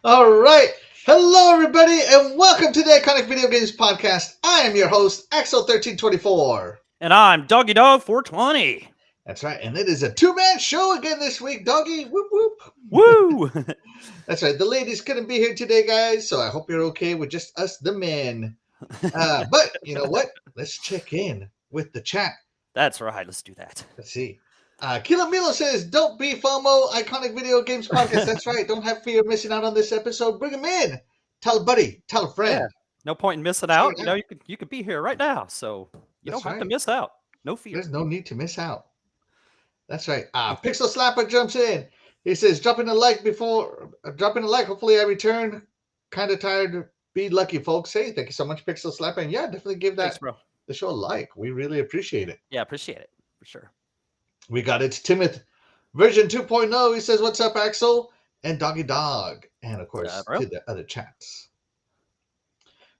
All right. Hello, everybody, and welcome to the Iconic Video Games Podcast. I am your host, Axel1324. And I'm Doggy Dog 420. That's right, and it is a two-man show again this week, doggy. Whoop, whoop. Woo! That's right. The ladies couldn't be here today, guys, so I hope you're okay with just us, the men. But you know what? Let's check in with the chat. That's right. Let's do that. Let's see. Kilo Milo says, "Don't be FOMO, Iconic Video Games Podcast." That's right. Don't have fear of missing out on this episode. Bring them in. Tell a buddy. Tell a friend. Yeah. No point in missing Share out. it You know, out. you could be here right now, so you That's don't have to right. miss out. No fear. There's no need to miss out. That's right. Pixel Slapper jumps in. He says, dropping a like. Hopefully I return. Kind of tired. Be lucky, folks. Hey, thank you so much, Pixel Slapper. And yeah, definitely give Thanks, that bro. the show a like. We really appreciate it. Yeah, appreciate it for sure. We got it's Timoth version 2.0. He says, "What's up, Axel?" And Doggy Dog. And of course, Bro. to the other chats.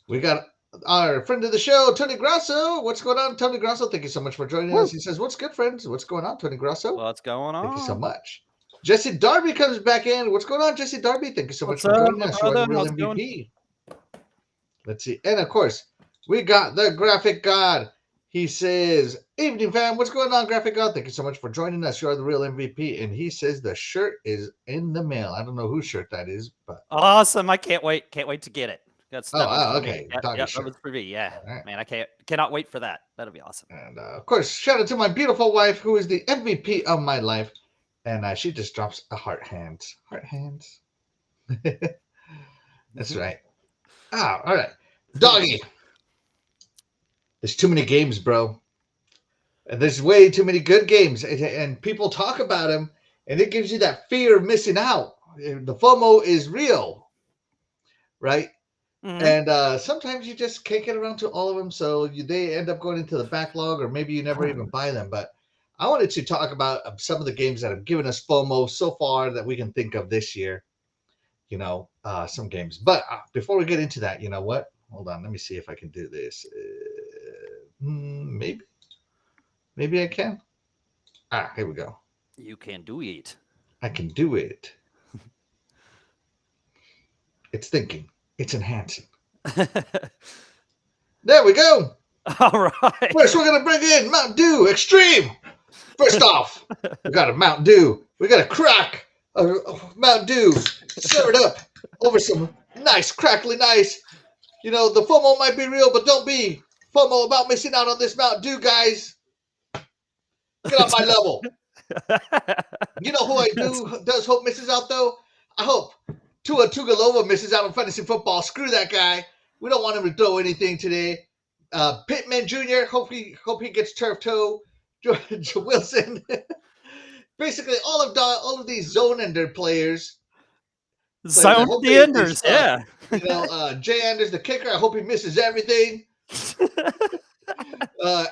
We got our friend of the show, Tony Grasso. What's going on, Tony Grasso? Thank you so much for joining us. He says, "What's good, friends? What's going on, Tony Grasso?" What's going on? Thank you so much. Jesse Darby comes back in. What's going on, Jesse Darby? Thank you so much What's for up, joining my us. You are brother? the real How's it going? MVP. Let's see. And of course, we got the Graphic God. He says, "Evening, fam. What's going on, Graphic God? Thank you so much for joining us. You are the real MVP." And he says the shirt is in the mail. I don't know whose shirt that is, but Awesome. I can't wait. Can't wait to get it. That's okay. Me. Yep, Doggy that shirt. was for me. Yeah. Right. Man, I cannot wait for that. That'll be awesome. And of course, shout out to my beautiful wife, who is the MVP of my life. And she just drops a heart hands. Heart hands. That's right. All right. Doggy. There's too many games, bro. And there's way too many good games. And people talk about them, and it gives you that fear of missing out. The FOMO is real, right? Mhm. And sometimes you just can't get around to all of them, so they end up going into the backlog, or maybe you never even buy them. But I wanted to talk about some of the games that have given us FOMO so far that we can think of this year. Some games. But before we get into that, you know what? Hold on, let me see if I can do this. Maybe I can. Here we go. You can do it. I can do it. It's thinking. It's enhancing. There we go. All right. First, we're going to bring in Mountain Dew Extreme. First off, we got a Mountain Dew. We got a crack of Mountain Dew. Stir it up over some nice, crackly nice. You know, the FOMO might be real, but don't be FOMO about missing out on this Mountain Dew, guys. Get on my level. You know who I does hope misses out, though? I hope Tua Tugalova misses out on fantasy football. Screw that guy. We don't want him to throw anything today. Pittman Jr. Hope he gets turf toe. George Wilson. Basically, all of these zone ender players. Zone enders, yeah. Jay Anders, the kicker. I hope he misses everything.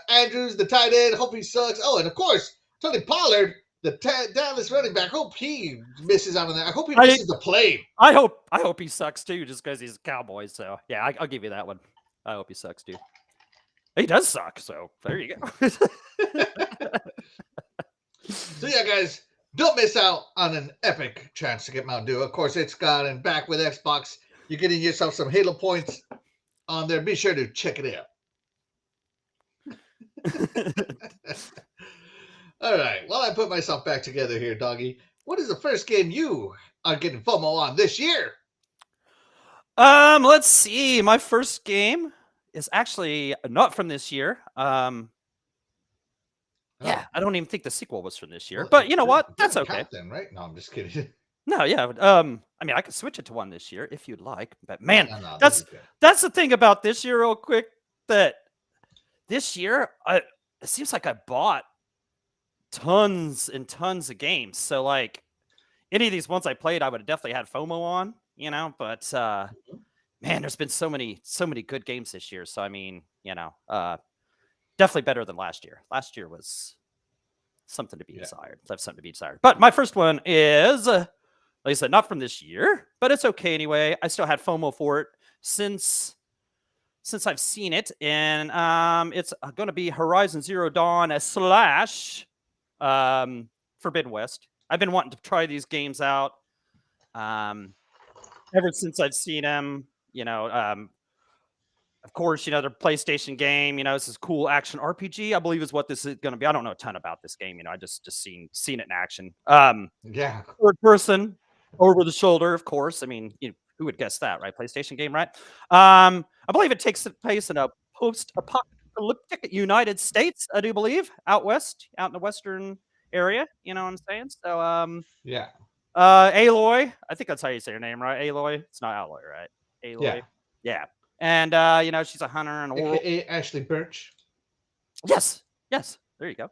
Andrews, the tight end. Hope he sucks. Oh, and of course, Tony Pollard, the Dallas running back. Hope he misses out on that. I hope he misses the plane. I hope he sucks too, just because he's a Cowboy. So yeah, I'll give you that one. I hope he sucks too. He does suck, so there you go. So yeah, guys, don't miss out on an epic chance to get Mountain Dew. Of course, it's gone and back with Xbox. You're getting yourself some Halo points on there. Be sure to check it out. All right. While I put myself back together here, doggy, what is the first game you are getting FOMO on this year? Let's see. My first game is actually not from this year. Yeah, I don't even think the sequel was from this year. Well, but you know what? That's okay. Then, right? No, I'm just kidding. No, yeah. I mean, I could switch it to one this year if you'd like. But man, No, that's the thing about this year, real quick. That this year, it seems like I bought tons and tons of games. So like, any of these ones I played, I would have definitely had FOMO on. But man, there's been so many good games this year. So I mean, definitely better than last year. Last year was something to be desired. Left something to be desired. But my first one is, like I said, not from this year, but it's okay anyway. I still had FOMO for it since I've seen it, and it's going to be Horizon Zero Dawn / Forbidden West. I've been wanting to try these games out. And ever since I've seen them, of course, their PlayStation game, this is cool action RPG, I believe is what this is going to be. I don't know a ton about this game, I just seen it in action. Yeah. Third person, over the shoulder, of course. I mean, who would guess that, right? PlayStation game, right? I believe it takes place in a post-apocalyptic United States, I do believe, out west, out in the western area. You know what I'm saying? So, Yeah. Aloy, I think that's how you say her name, right? Aloy. It's not Alloy, right? Yeah. Aloy. Yeah. And she's a hunter in a world. AKA Ashley Birch. Yes. Yes. There you go.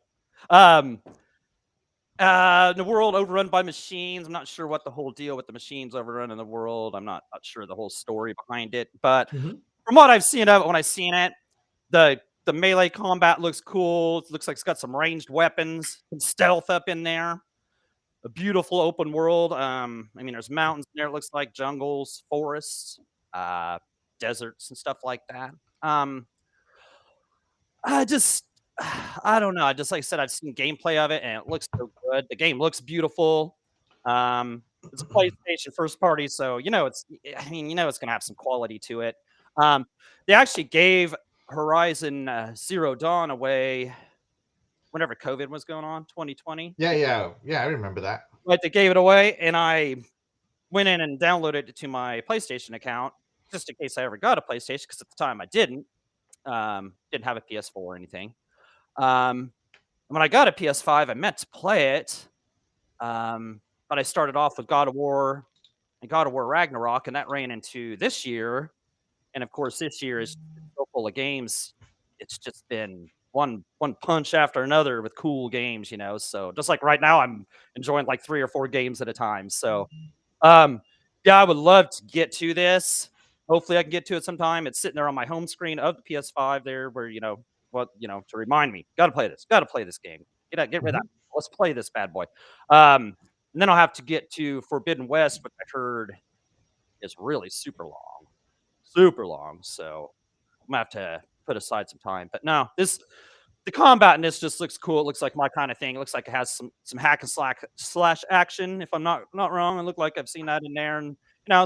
The world overrun by machines. I'm not sure what the whole deal with the machines overrunning the world. I'm not sure the whole story behind it. But Mhm. from what I've seen of it, when I've seen it, the melee combat looks cool. It looks like it's got some ranged weapons, some stealth up in there. A beautiful open world. I mean, there's mountains in there. It looks like jungles, forests, deserts, and stuff like that. I just, I don't know. Just like I said, I've seen gameplay of it, and it looks so good. The game looks beautiful. It's a PlayStation first party, so I mean, it's gonna have some quality to it. They actually gave Horizon Zero Dawn away whenever COVID was going on, 2020. Yeah. I remember that. But they gave it away, and I went in and downloaded it to my PlayStation account just in case I ever got a PlayStation, because at the time I didn't. Didn't have a PS4 or anything. When I got a PS5, I meant to play it, but I started off with God of War and God of War Ragnarok, and that ran into this year. And of course, this year is so full of games. It's just been one punch after another with cool games, So just like right now, I'm enjoying like 3 or 4 games at a time. So, yeah, I would love to get to this. Hopefully, I can get to it sometime. It's sitting there on my home screen of the PS5 there, where to remind me, got to play this game. Get rid of that. Mhm. Let's play this bad boy. And then I'll have to get to Forbidden West, which I heard is really super long. Super long, so I'm gonna have to put aside some time. But no, the combat in this just looks cool. It looks like my kind of thing. It looks like it has some hack and slash action, if I'm not wrong. It looked like I've seen that in there, and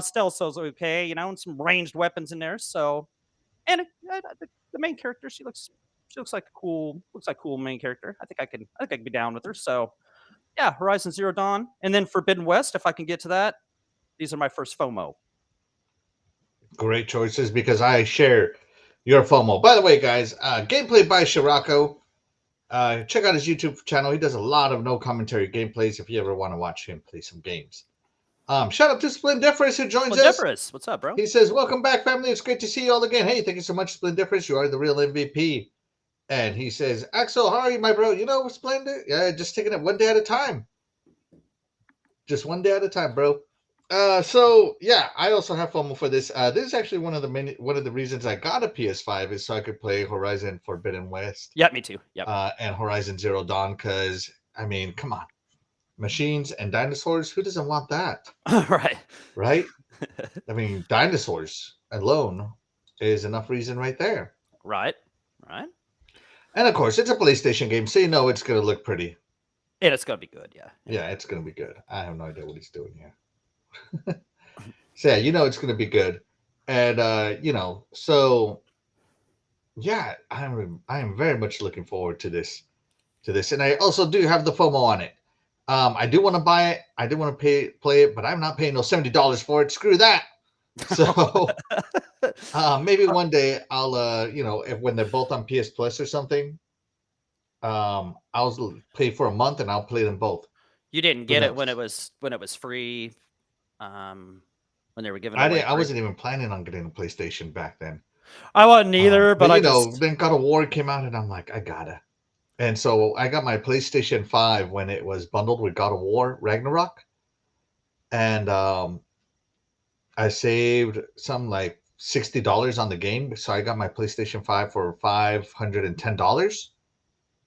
stealth is okay, and some ranged weapons in there. So, and the main character, she looks like a cool main character. I think I can be down with her. So yeah, Horizon Zero Dawn, and then Forbidden West, if I can get to that. These are my first FOMO. Great choices because I share your FOMO. By the way, guys, gameplay by Shirako. Check out his YouTube channel. He does a lot of no commentary gameplays if you ever want to watch him play some games. Shout out to Splendiferous who joins us. Splendiferous, what's up, bro? He says, "Welcome back, family. It's great to see you all again. Hey, thank you so much, Splendiferous. You are the real MVP." And he says, "Axel, how are you, my bro? Splendid. Yeah, just taking it one day at a time. Just one day at a time, bro." So yeah, I also have FOMO for this. This is actually one of the reasons I got a PS5 is so I could play Horizon Forbidden West. Yeah, me too. Yep. And Horizon Zero Dawn, because I mean, come on, machines and dinosaurs. Who doesn't want that? Right. I mean, dinosaurs alone is enough reason right there. Right. And of course, it's a PlayStation game, so it's going to look pretty. And it's going to be good, yeah. Yeah, it's going to be good. I have no idea what he's doing here. So yeah, it's going to be good. And so yeah, I am very much looking forward to this. And I also do have the FOMO on it. I do want to buy it. I do want to play it, but I'm not paying no $70 for it. Screw that. So maybe one day I'll when they're both on PS Plus or something, I'll pay for a month and I'll play them both. You didn't get it when it was free. When they were giving away. I wasn't even planning on getting a PlayStation back then. I wasn't either, but then God of War came out and I'm like, I gotta. And so I got my PlayStation 5 when it was bundled with God of War Ragnarok. And I saved some like $60 on the game. So I got my PlayStation 5 for $510.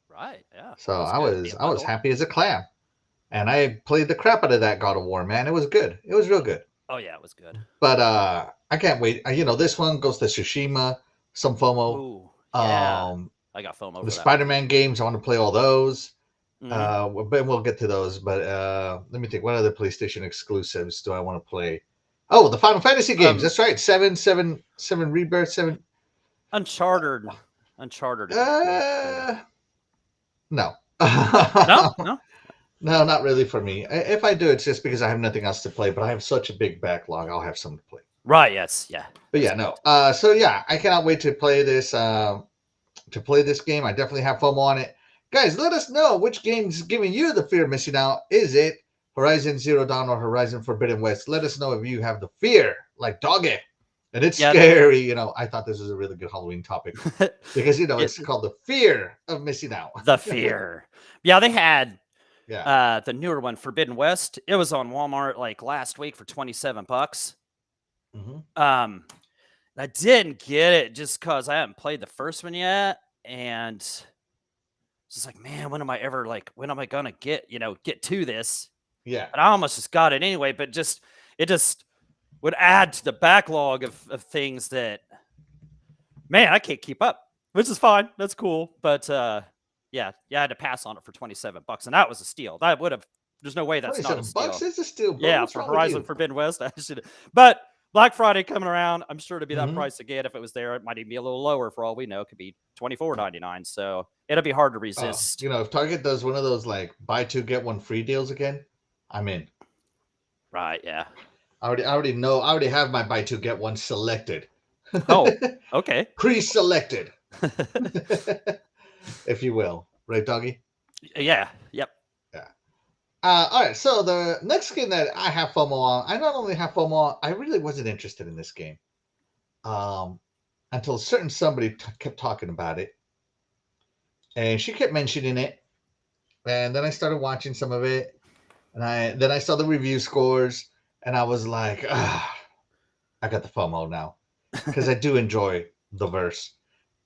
Right, yeah. So I was happy as a clam. And I played the crap out of that God of War, man. It was good. It was real good. Oh yeah, it was good. But I can't wait. This one goes to Tsushima, some FOMO. Ooh, yeah. I got FOMO. The Spider-Man games, I want to play all those. Mm-hmm. But we'll get to those. But let me think. What other PlayStation exclusives do I want to play? Oh, the Final Fantasy games. That's right. 7 Rebirth, 7. Uncharted. Uncharted. No. No, no. No, not really for me. If I do, it's just because I have nothing else to play. But I have such a big backlog. I'll have something to play. Right. Yes. Yeah. But yeah, no. So yeah, I cannot wait to play this. To play this game, I definitely have FOMO on it. Guys, let us know which game's giving you the fear of missing out. Is it Horizon Zero Dawn or Horizon Forbidden West? Let us know if you have the fear, like Doggy. And it's scary. You know, I thought this was a really good Halloween topic because, you know, it's called the fear of missing out. The fear. Yeah, they had Yeah. the newer one, Forbidden West. It was on Walmart like last week for $27. Mm-hmm. I didn't get it just because I haven't played the first one yet. And it's just like, man, when am I going to get to this? Yeah. But I almost just got it anyway, but it just would add to the backlog of things that, man, I can't keep up, which is fine. That's cool. But yeah, I had to pass on it for $27, and that was a steal. That would have, there's no way that's not a steal. $27 is a steal, bro. Yeah, What's for wrong with Horizon you? Forbidden West, I should. But Black Friday coming around, I'm sure to be that Mhm. price again. If it was there, it might even be a little lower for all we know. It could be $24.99. So it'll be hard to resist. You know, if Target does one of those like buy two get one free deals again, I'm in. Right? Yeah. I already know. I already have my buy two get one selected. Oh, okay. Pre-selected, if you will, right, Doggy? Yeah. Yep. Yeah. All right. So the next game that I have FOMO on, I not only have FOMO on, I really wasn't interested in this game, until certain somebody kept talking about it, and she kept mentioning it, and then I started watching some of it, and then I saw the review scores, and I was like, I got the FOMO now because I do enjoy the verse,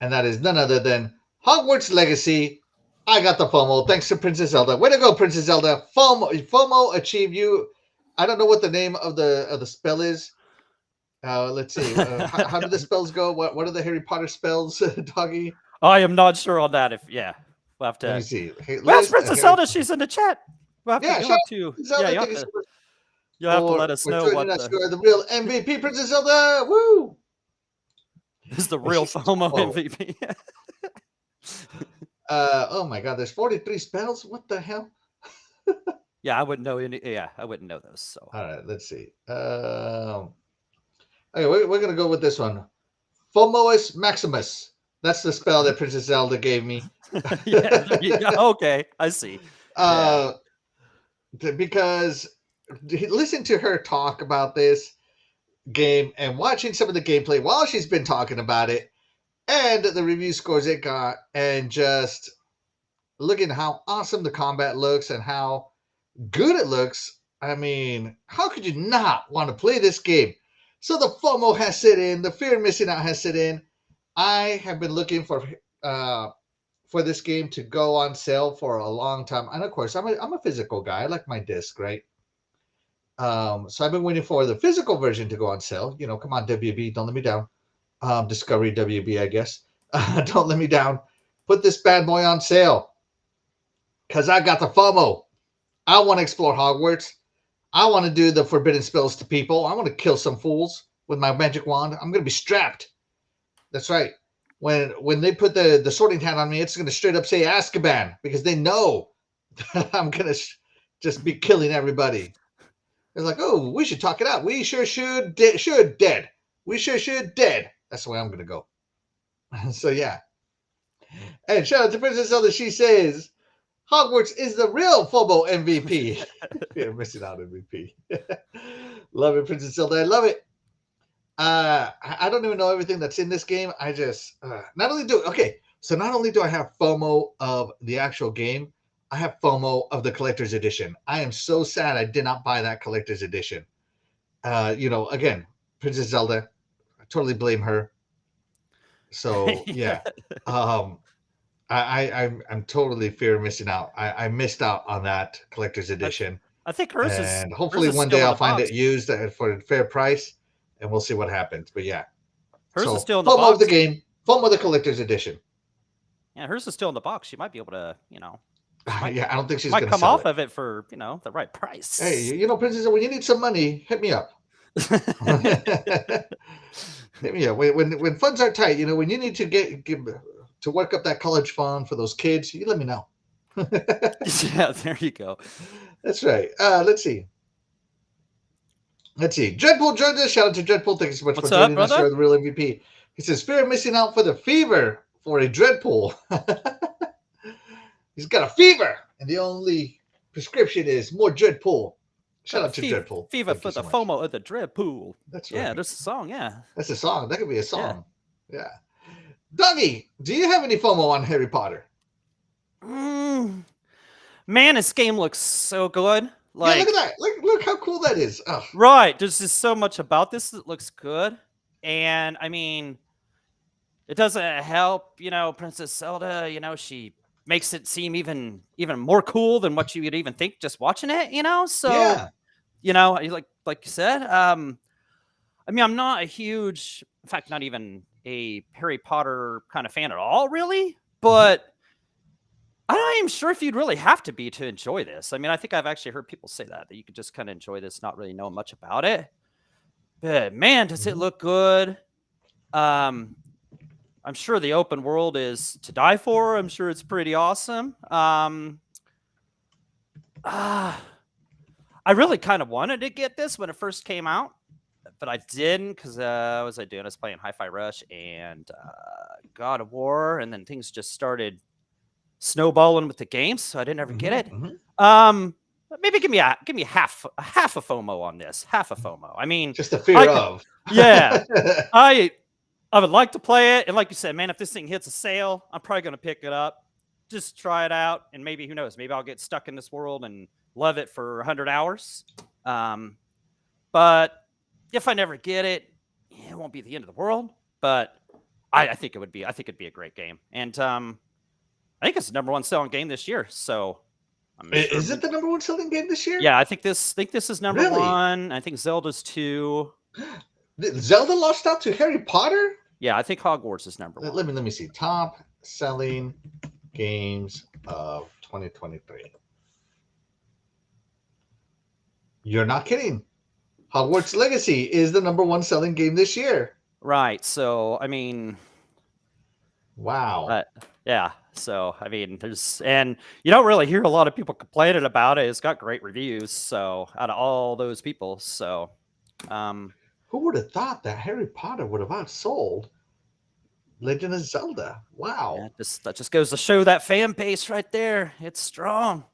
and that is none other than Hogwarts Legacy. I got the FOMO thanks to Princess Zelda. Way to go, Princess Zelda! FOMO achieved you. I don't know what the name of the spell is. Let's see. How do the spells go? What are the Harry Potter spells, Doggy? I am not sure on that. We'll have Let me to. see. Hey, Where's Princess Zelda? She's in the chat. We'll have Yeah, to, Zelda, yeah, you'll have to let us know what you are the real MVP, Princess Zelda. Woo! is the real FOMO MVP. Oh my God, there's 43 spells. What the hell? Yeah, I wouldn't know any. Yeah, I wouldn't know those. So all right, let's see. Okay, we're gonna go with this one. Fomois Maximus. That's the spell that Princess Zelda gave me. yeah, okay, I see. Because listen to her talk about this game and watching some of the gameplay while she's been talking about it, and the review scores it got, and just looking how awesome the combat looks and how good it looks. I mean, how could you not want to play this game? So the FOMO has set in, the fear of missing out has set in. I have been looking for this game to go on sale for a long time, and of course, I'm a physical guy. I like my disc, right? So I've been waiting for the physical version to go on sale. You know, come on, WB, don't let me down. Discovery WB, I guess. Don't let me down. Put this bad boy on sale because I got the FOMO. I want to explore Hogwarts. I want to do the forbidden spells to people. I want to kill some fools with my magic wand. I'm going to be strapped. That's right. When they put the sorting hat on me, it's going to straight up say Azkaban because they know that I'm going to just be killing everybody. It's like, oh, we should talk it out. We sure should dead. We sure should dead. That's the way I'm going to go. So, yeah. And shout out to Princess Zelda. She says, Hogwarts is the real FOMO MVP. You're missing out MVP. Love it, Princess Zelda. I love it. I don't even know everything that's in this game. I just not only do I have FOMO of the actual game, I have FOMO of the collector's edition. I am so sad I did not buy that collector's edition. Again, Princess Zelda, I totally blame her. So yeah, I'm totally fear of missing out. I missed out on that collector's edition. I think hers is, and hopefully one still day in I'll the find box. it used for a fair price, and we'll see what happens. But yeah, Hers is still in the FOMO box. of the game, FOMO of the collector's edition. Yeah, hers is still in the box. She might be able to, Yeah, I don't think she's might going to come sell off it. of it for the right price. Hey, Princess, when you need some money, hit me up. Yeah, when funds are tight, when you need to to work up that college fund for those kids, you let me know. Yeah, there you go. That's right. Let's see. Dreadpool joined us. Shout out to Dreadpool. Thank you so much What's for up, joining us. brother? You're the real MVP. He says, fear of missing out for the fever for a Dreadpool. He's got a fever, and the only prescription is more Dreadpool. Shout Got a out to Dreadpool. fever Thank for you so the much. FOMO of the Dread Pool. That's Yeah, right. there's a song. Yeah, That's a song. That could be a yeah. song. Yeah. Dougie, do you have any FOMO on Harry Potter? Man, this game looks so good. Yeah, Like, look at that. Look how cool that is. Oh. right, there's just so much about this that looks good. And I mean, it doesn't help, Princess Zelda, she makes it seem even more cool than what you would even think just watching it, So, Yeah. Like you said, I mean, I'm not a huge, in fact, not even a Harry Potter kind of fan at all, really. But I'm not even sure if you'd really have to be to enjoy this. I mean, I think I've actually heard people say that you could just kind of enjoy this, not really know much about it. But man, does it look good? I'm sure the open world is to die for. I'm sure it's pretty awesome. I really kind of wanted to get this when it first came out, but I didn't because what was I doing? I was playing Hi-Fi Rush and God of War, and then things just started snowballing with the games, so I didn't ever get it. Maybe give me half a FOMO on this. Half a FOMO. I mean, just the fear of. Yeah, I would like to play it, and like you said, man, if this thing hits a sale, I'm probably going to pick it up, just try it out, and maybe who knows? Maybe I'll get stuck in this world and love it for 100 hours. But if I never get it, it won't be the end of the world. But I think it would be. I think it'd be a great game, and I think it's the number one selling game this year. So, is it the number one selling game this year? Yeah, I think this is number one. I think Zelda's 2. Zelda lost out to Harry Potter? Yeah, I think Hogwarts is number 1. Let me see. Top selling games of 2023. You're not kidding. Hogwarts Legacy is the number one selling game this year. Right. So, I mean, wow. Yeah. So, I mean, and you don't really hear a lot of people complaining about it. It's got great reviews. So, out of all those people, so, who would have thought that Harry Potter would have outsold Legend of Zelda? Wow. Yeah, that just goes to show that fan base right there. It's strong.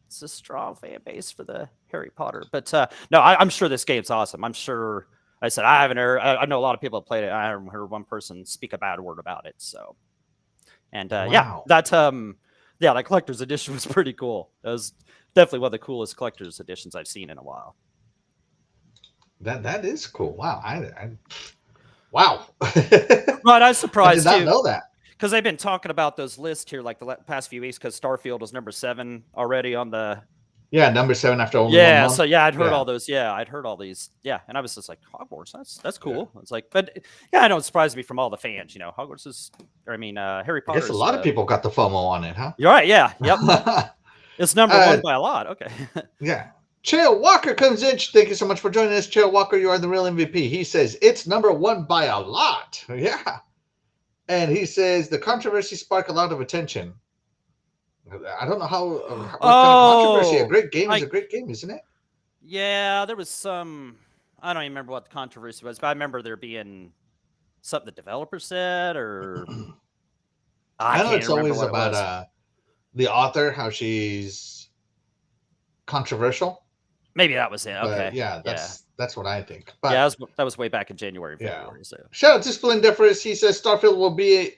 It's a strong fan base for the Harry Potter. But no, I'm sure this game's awesome. I'm sure. I said I haven't heard. I know a lot of people have played it. I haven't heard one person speak a bad word about it. So, and wow. that collector's edition was pretty cool. That was definitely one of the coolest collector's editions I've seen in a while. That is cool. Wow. Wow. But I was surprised I did not know that. Because they've been talking about those lists here like the past few weeks because Starfield was number 7 already on the... Yeah, number 7 after only 1 month. So I'd heard all those. Yeah, I'd heard all these. Yeah, and I was just like, Hogwarts, that's cool. Yeah. It's like, but yeah, I know it surprised me from all the fans. Hogwarts is, Harry Potter. I guess a lot of people got the FOMO on it, huh? You're right. Yeah. Yep. It's number 1 by a lot. Okay. Yeah. Chael Walker comes in. Thank you so much for joining us, Chael Walker. You are the real MVP. He says it's number 1 by a lot. Yeah. And he says the controversy sparked a lot of attention. I don't know what kind of controversy. A great game is a great game, isn't it? Yeah, there was some. I don't even remember what the controversy was, but I remember there being something the developer said, or I know it's always about the author, how she's controversial. Maybe that was it. Okay. Yeah, that's what I think. But yeah, that was way back in January. February, so. Shout out to Splendiferous. He says Starfield will be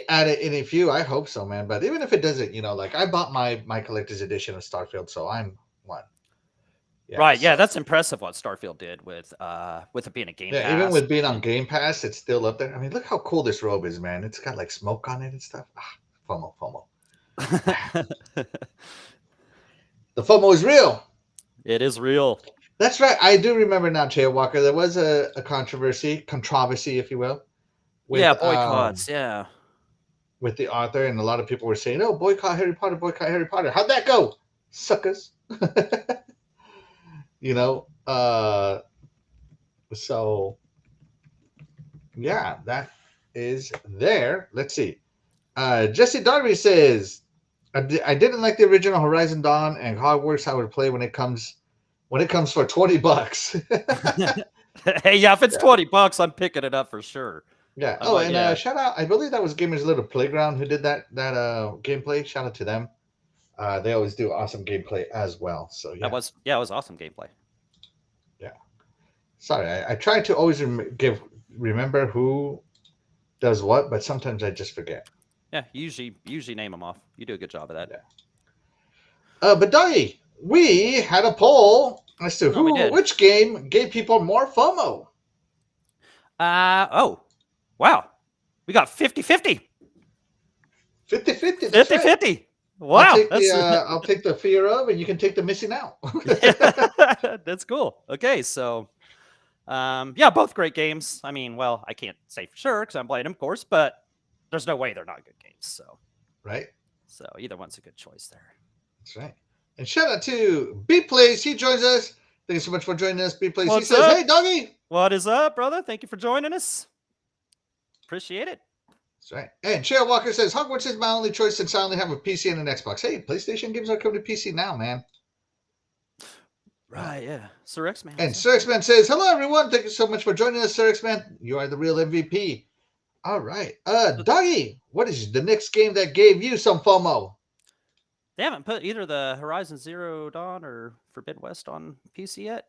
at it in a few. I hope so, man. But even if it doesn't, like I bought my collector's edition of Starfield, so I'm one. Yeah, right. So. Yeah, that's impressive what Starfield did with it being a Game Pass. Even with being on Game Pass, it's still up there. I mean, look how cool this robe is, man. It's got like smoke on it and stuff. FOMO. The FOMO is real. It is real. That's right. I do remember now, Chael Walker. There was a controversy, if you will. With, boycotts. With the author, and a lot of people were saying, "Oh, boycott Harry Potter, boycott Harry Potter." How'd that go, suckers? So yeah, that is there. Let's see. Jesse Darby says, I didn't like the original Horizon Dawn and Hogwarts. I would play when it comes for $20. Hey, yeah, if it's Yeah. $20, I'm picking it up for sure. Yeah. I'm Oh, like, and yeah, shout out! I believe that was Gamers Little Playground who did that gameplay. Shout out to them. They always do awesome gameplay as well. So yeah, it was awesome gameplay. yeah. Sorry, I try to always remember who does what, but sometimes I just forget. Yeah, usually name them off. You do a good job of that. Yeah. But Dougie, we had a poll as to Oh, we did. which game gave people more FOMO. Oh, wow. We got 50-50. 50-50. 50-50. Wow. I'll take the fear of, and you can take the missing out. That's cool. Okay, so yeah, both great games. I mean, well, I can't say for sure because I'm playing them, of course, but there's no way they're not good games. So Right. So either one's a good choice there. That's right. And shout out to B Plays. He joins us. Thank you so much for joining us, B Plays. What's He says, up? "Hey, Dougie." What is up, brother? Thank you for joining us. Appreciate it. That's right. And Cheryl Walker says, Hogwarts is my only choice since I only have a PC and an Xbox. Hey, PlayStation games are coming to PC now, man. Right, yeah. Sir X-Man. And Sir X-Man says, hello, everyone. Thank you so much for joining us, Sir X-Man. You are the real MVP. All right. Dougie, what is the next game that gave you some FOMO? They haven't put either the Horizon Zero Dawn or Forbidden West on PC yet.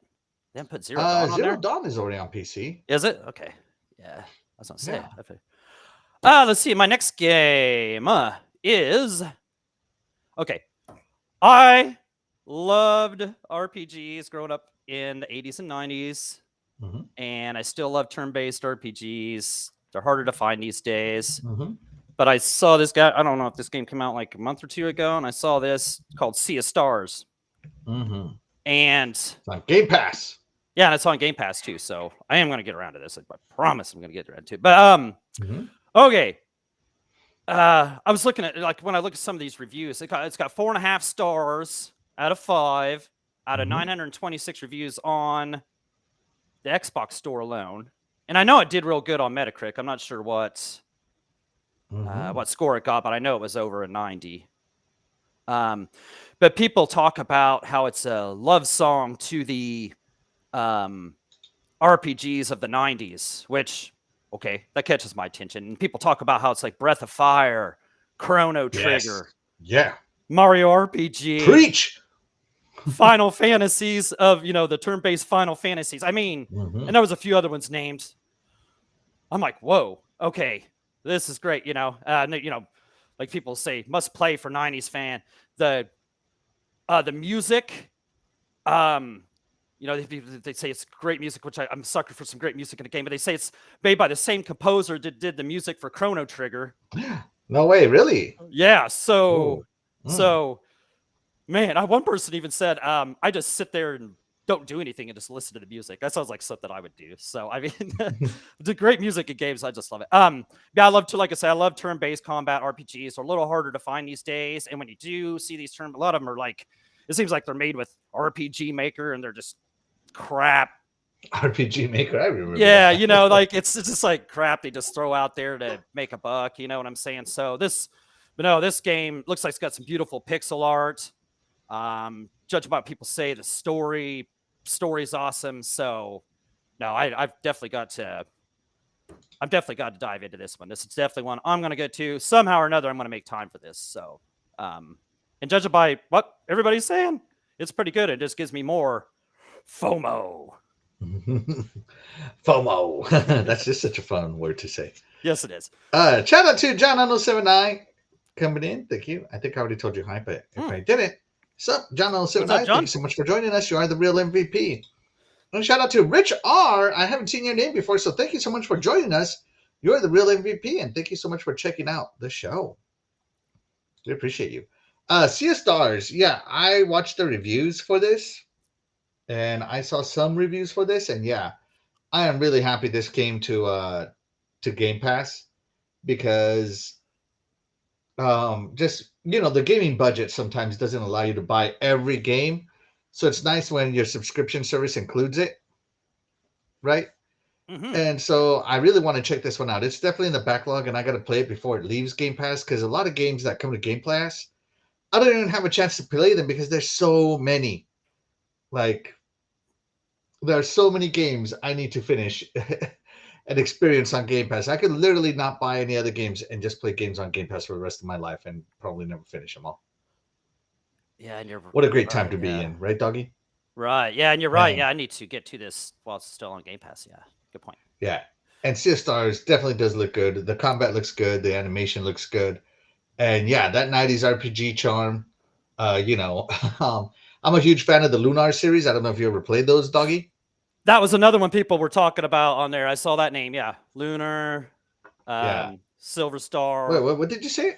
They haven't put Zero Dawn on Zero there. Dawn is already on PC. Is it? Okay. Yeah. I was going to say. Yeah. Let's see. My next game is... Okay. I loved RPGs growing up in the 80s and 90s. Mm-hmm. And I still love turn-based RPGs. They're harder to find these days. Mm-hmm. But I saw this guy. I don't know if this game came out like a month or two ago, and I saw this called Sea of Stars. Mm-hmm. And it's on Game Pass. Yeah, and it's on Game Pass too. So I am going to get around to this. I promise I'm going to get around to it. But okay. I was looking at, like, when I look at some of these reviews, it's got 4.5 stars out of 5 out of 926 reviews on the Xbox store alone. And I know it did real good on Metacritic. I'm not sure what score it got, but I know it was over a 90. But people talk about how it's a love song to the RPGs of the 90s, which, okay, that catches my attention. And people talk about how it's like Breath of Fire, Chrono Trigger, Mario RPG, Preach, Final Fantasies of, the turn-based Final Fantasies. I mean, and there was a few other ones named. I'm like, whoa, okay, this is great. Like people say, must play for 90s fan. The music, they say it's great music, which I'm a sucker for some great music in a game, but they say it's made by the same composer that did the music for Chrono Trigger. No way, really? Yeah. So, man, one person even said, I just sit there and don't do anything and just listen to the music. That sounds like something I would do. So, I mean, the great music in games, I just love it. Yeah, I love to, like I said, I love turn-based combat RPGs. They're a little harder to find these days. And when you do see these a lot of them are like, it seems like they're made with RPG Maker and they're just crap. RPG Maker, I remember. Yeah, like it's just like crap they just throw out there to make a buck. You know what I'm saying? So this game looks like it's got some beautiful pixel art. Judge by what people say, the story's awesome. So no, I've definitely got to dive into this one. This is definitely one I'm going to go to somehow or another. I'm going to make time for this. So, and judging by what everybody's saying, it's pretty good. It just gives me more FOMO. FOMO. That's just such a fun word to say. Yes, it is. Shout out to John079 coming in. Thank you. I think I already told you hi, but if I didn't, what's up, John079? Thank you so much for joining us. You are the real MVP. And shout out to Rich R. I haven't seen your name before, so thank you so much for joining us. You're the real MVP, and thank you so much for checking out the show. We appreciate you. Sea of Stars. Yeah, I watched the reviews for this, and I saw some reviews for this, and yeah, I am really happy this came to Game Pass because just, the gaming budget sometimes doesn't allow you to buy every game. So it's nice when your subscription service includes it. right? Mm-hmm. And so I really want to check this one out. It's definitely in the backlog, and I got to play it before it leaves Game Pass, because a lot of games that come to Game Pass, I don't even have a chance to play them because there's so many. Like, there are so many games I need to finish and experience on Game Pass. I could literally not buy any other games and just play games on Game Pass for the rest of my life and probably never finish them all. Yeah, and you're What a great time right. to be Yeah. in, right, doggy? Right. Yeah, and you're right. And Yeah, I need to get to this while it's still on Game Pass. Yeah. Good point. yeah, and Sea of Stars definitely does look good. The combat looks good. The animation looks good. And yeah, that 90s RPG charm. You know, I'm a huge fan of the Lunar series. I don't know if you ever played those, doggy. That was another one people were talking about on there. I saw that name. Yeah. Lunar, Yeah. Silver Wait, Star, what did you say?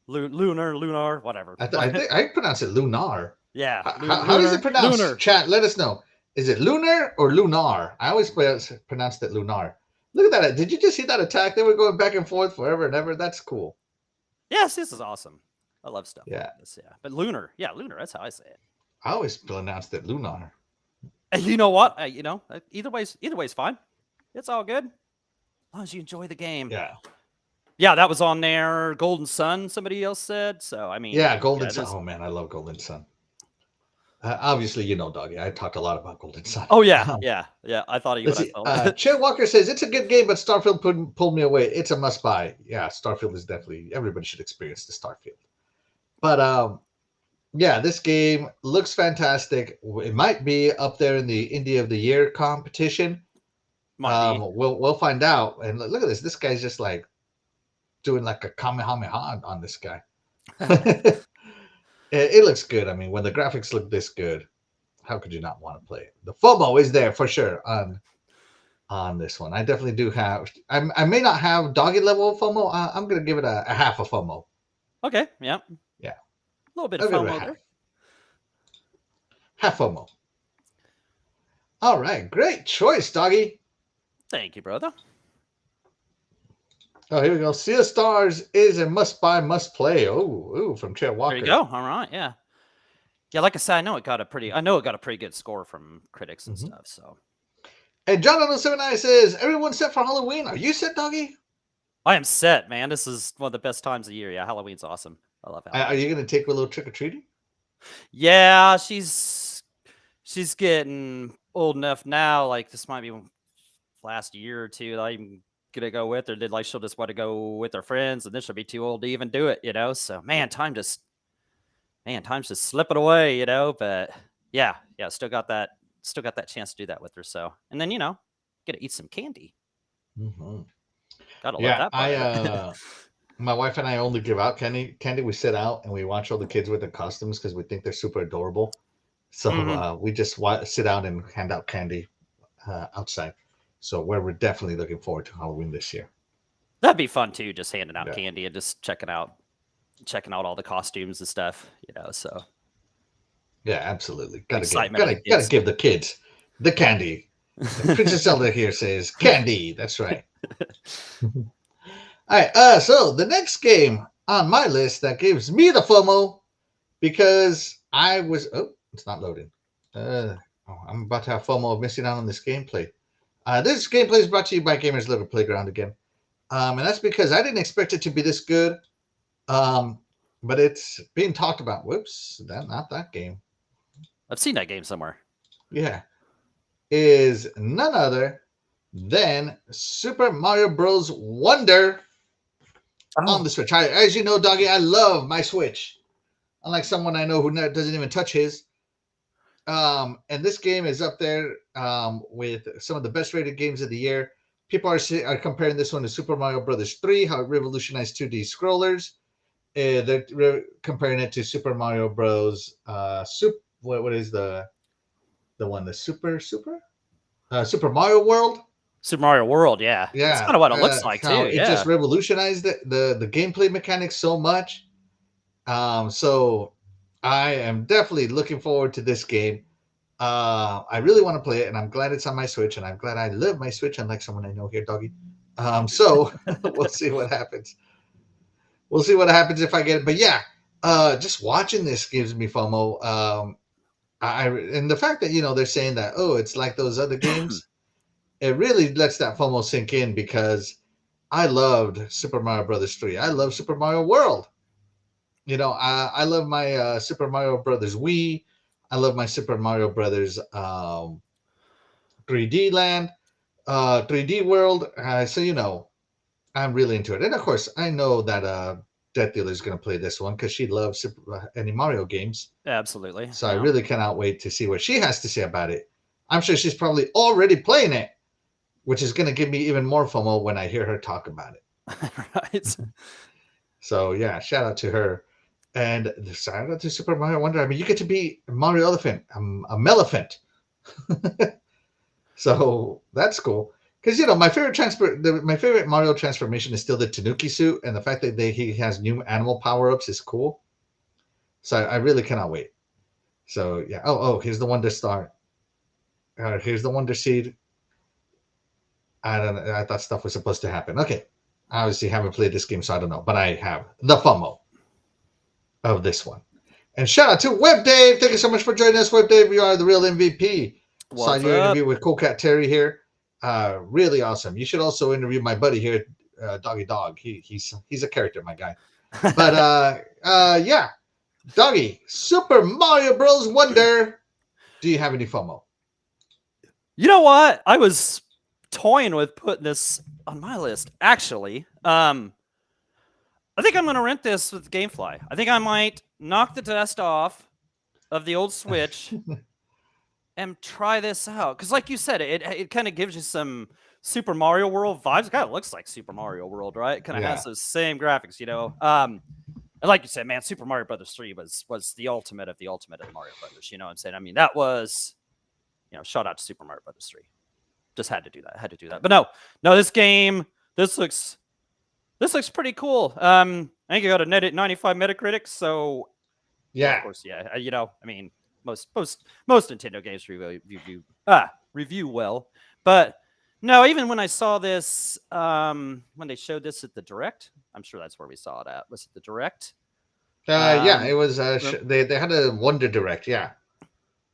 Lunar, whatever. I think I pronounce it Lunar. Yeah. How is it pronounced? Lunar. Chat, let us know. Is it Lunar or Lunar? I always pronounced it Lunar. Look at that. Did you just see that attack? They were going back and forth forever and ever. That's cool. Yes, this is awesome. I love stuff Yeah. like this. Yeah. But Lunar. Yeah, Lunar. That's how I say it. I always pronounced it Lunar. And you know what? Either way's fine. It's all good. As long as you enjoy the game. Yeah. Yeah, that was on there. Golden Sun, somebody else said. So, I mean. Yeah, Golden Sun. Just... Oh, man, I love Golden Sun. Obviously, you know, doggy. I talked a lot about Golden Sun. Oh, yeah. Yeah. I thought of you Let's when see. I saw it. Chet Walker says, it's a good game, but Starfield pulled me away. It's a must buy. Yeah, Starfield is definitely, everybody should experience the Starfield. But yeah, this game looks fantastic. It might be up there in the Indie of the Year competition. We'll find out. And look at this. This guy's just like doing like a Kamehameha on this guy. It looks good. I mean, when the graphics look this good, how could you not want to play it? The FOMO is there for sure on this one. I definitely do have. I may not have doggy level of FOMO. I'm gonna give it a half a FOMO. Okay. Yeah. Yeah. A little bit of FOMO there. Half FOMO. All right, great choice, doggy. Thank you, brother. Oh, here we go. Sea of Stars is a must-buy, must-play. Oh, from Chet Walker. There you go. All right, yeah. Yeah, like I said, I know it got a pretty good score from critics and stuff. So. And John 079 says, everyone set for Halloween. Are you set, doggy? I am set, man. This is one of the best times of year. Yeah, Halloween's awesome. I love Halloween. Are you going to take Willow trick-or-treating? Yeah, she's getting old enough now. Like, this might be last year or two that I'm gonna go with her. She'll just want to go with her friends, and then she'll be too old to even do it, you know. So time's just slipping away, you know. But yeah, still got that chance to do that with her. So, and then get to eat some candy. Mm-hmm. Gotta love that part. My wife and I only give out candy. We sit out and we watch all the kids with their costumes because we think they're super adorable. So we just sit out and hand out candy outside. So we're definitely looking forward to Halloween this year. That'd be fun too, just handing out candy and just checking out all the costumes and stuff, you know. So yeah, absolutely. Gotta give the kids the candy. Princess Zelda here says candy. That's right. All right. So the next game on my list that gives me the FOMO because it's not loading. I'm about to have FOMO of missing out on this gameplay. This gameplay is brought to you by Gamers Little Playground again. And that's because I didn't expect it to be this good. But it's being talked about. Whoops, not that game. I've seen that game somewhere. Yeah. Is none other than Super Mario Bros. Wonder on the Switch. As you know, doggy, I love my Switch. Unlike someone I know who doesn't even touch his. And this game is up there with some of the best rated games of the year. People are comparing this one to Super Mario Brothers 3, how it revolutionized 2D scrollers. They're comparing it to Super Mario Bros. What is the one? The Super Mario World? Super Mario World, yeah. Yeah. That's kind of what it looks like, too. It just revolutionized the gameplay mechanics so much. So I am definitely looking forward to this game. I really want to play it, and I'm glad it's on my Switch, and I'm glad I love my Switch, unlike someone I know here, doggy. So we'll see what happens. We'll see what happens if I get it. But yeah, just watching this gives me FOMO. And the fact that they're saying that it's like those other games. it really lets that FOMO sink in because I loved Super Mario Brothers 3. I love Super Mario World. I love my Super Mario Brothers Wii. I love my Super Mario Brothers 3D Land, 3D World. So I'm really into it. And of course, I know that DeathDealer is going to play this one because she loves any Mario games. Absolutely. So I really cannot wait to see what she has to say about it. I'm sure she's probably already playing it, which is going to give me even more FOMO when I hear her talk about it. Right. So yeah, shout out to her. And shout out to Super Mario Wonder. I mean, you get to be Mario Elephant, a Melephant. So that's cool. Because my favorite Mario transformation is still the Tanuki suit, and the fact that he has new animal power ups is cool. So I really cannot wait. So yeah. Oh, here's the Wonder Star. Here's the Wonder Seed. I don't know. I thought stuff was supposed to happen. Okay. I obviously haven't played this game, so I don't know. But I have the FOMO of this one. And shout out to Web Dave. Thank you so much for joining us, Web Dave. You are the real MVP. Saw your interview with Cool Cat Terry here. Really awesome. You should also interview my buddy here, Doggy Dog. He's a character, my guy. But yeah, Doggy, Super Mario Bros. Wonder. Do you have any FOMO? You know what? I was toying with putting this on my list. Actually, I think I'm going to rent this with GameFly. I think I might knock the dust off of the old Switch and try this out. Because like you said, it kind of gives you some Super Mario World vibes. It kind of looks like Super Mario World, right? It kind of has those same graphics, And like you said, man, Super Mario Brothers 3 was the ultimate of the Mario Brothers. You know what I'm saying? I mean, that was, shout out to Super Mario Brothers 3. Just had to do that. But no, this game, this looks pretty cool. I think you got a 95 Metacritic, so yeah, of course, yeah. I mean, most Nintendo games review well, but no, even when I saw this, when they showed this at the Direct, I'm sure that's where we saw it at. Was it the Direct? Yeah, it was. They had a Wonder Direct. Yeah.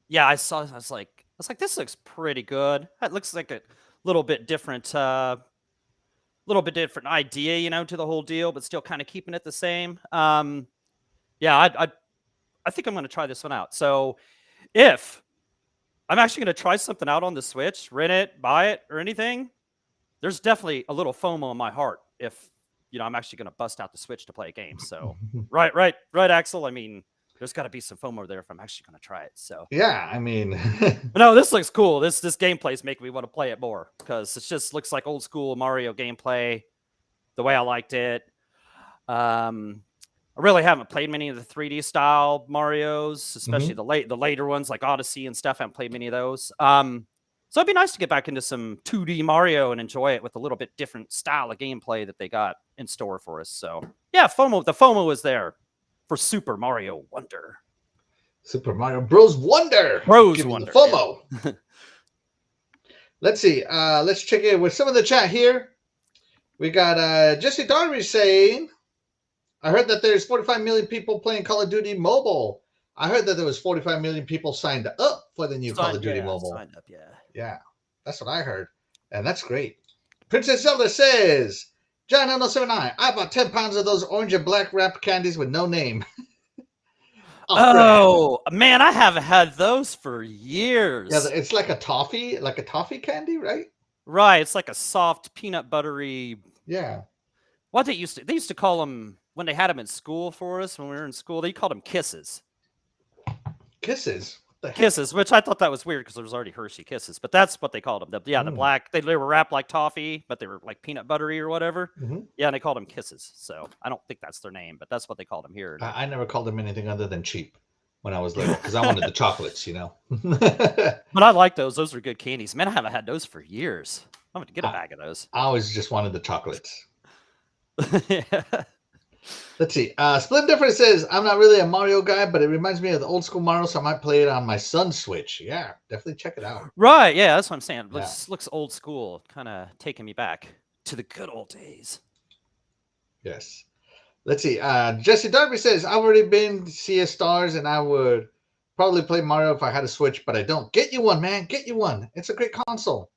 Yeah, I saw. I was like, this looks pretty good. It looks like a little bit different. Idea, to the whole deal, but still kind of keeping it the same. Yeah, I think I'm going to try this one out. So if I'm actually going to try something out on the Switch, rent it, buy it, or anything, there's definitely a little FOMO in my heart if, I'm actually going to bust out the Switch to play a game. So right, Axel. I mean, there's got to be some FOMO there if I'm actually going to try it. So yeah, I mean, but no, this looks cool. This gameplay is making me want to play it more because it just looks like old school Mario gameplay, the way I liked it. I really haven't played many of the 3D style Marios, especially the later ones like Odyssey and stuff. I haven't played many of those. So it'd be nice to get back into some 2D Mario and enjoy it with a little bit different style of gameplay that they got in store for us. So yeah, the FOMO is there for Super Mario Wonder. Super Mario Bros. Wonder. Bros Wonder. FOMO. Yeah. Let's see. Let's check in with some of the chat here. We got Jesse Darby saying, I heard that there's 45 million people playing Call of Duty Mobile. I heard that there was 45 million people signed up for the new Call of Duty Mobile. Signed up, yeah. Yeah, that's what I heard. And that's great. Princess Zelda says, John 079, I bought 10 pounds of those orange and black wrapped candies with no name. Man, I haven't had those for years. Yeah, it's like a toffee candy, right? Right, it's like a soft peanut buttery. Yeah. What they used to call them when they had them in school for us when we were in school. They called them Kisses. Kisses. Kisses, which I thought that was weird because there was already Hershey Kisses, but that's what they called them. The black, they were wrapped like toffee, but they were like peanut buttery or whatever. Yeah, and they called them Kisses. So I don't think that's their name, but that's what they called them here. I never called them anything other than cheap when I was little because I wanted the chocolates, But I like those. Those are good candies. Man, I haven't had those for years. I'm going to get a bag of those. I always just wanted the chocolates. Yeah. Let's see. Split Difference says, I'm not really a Mario guy, but it reminds me of the old school Mario, so I might play it on my son's Switch. Yeah, definitely check it out. Right, yeah, that's what I'm saying. Looks old school, kind of taking me back to the good old days. Yes. Let's see. Jesse Darby says, I've already been Sea of Stars, and I would probably play Mario if I had a Switch, but I don't. Get you one, man. Get you one. It's a great console.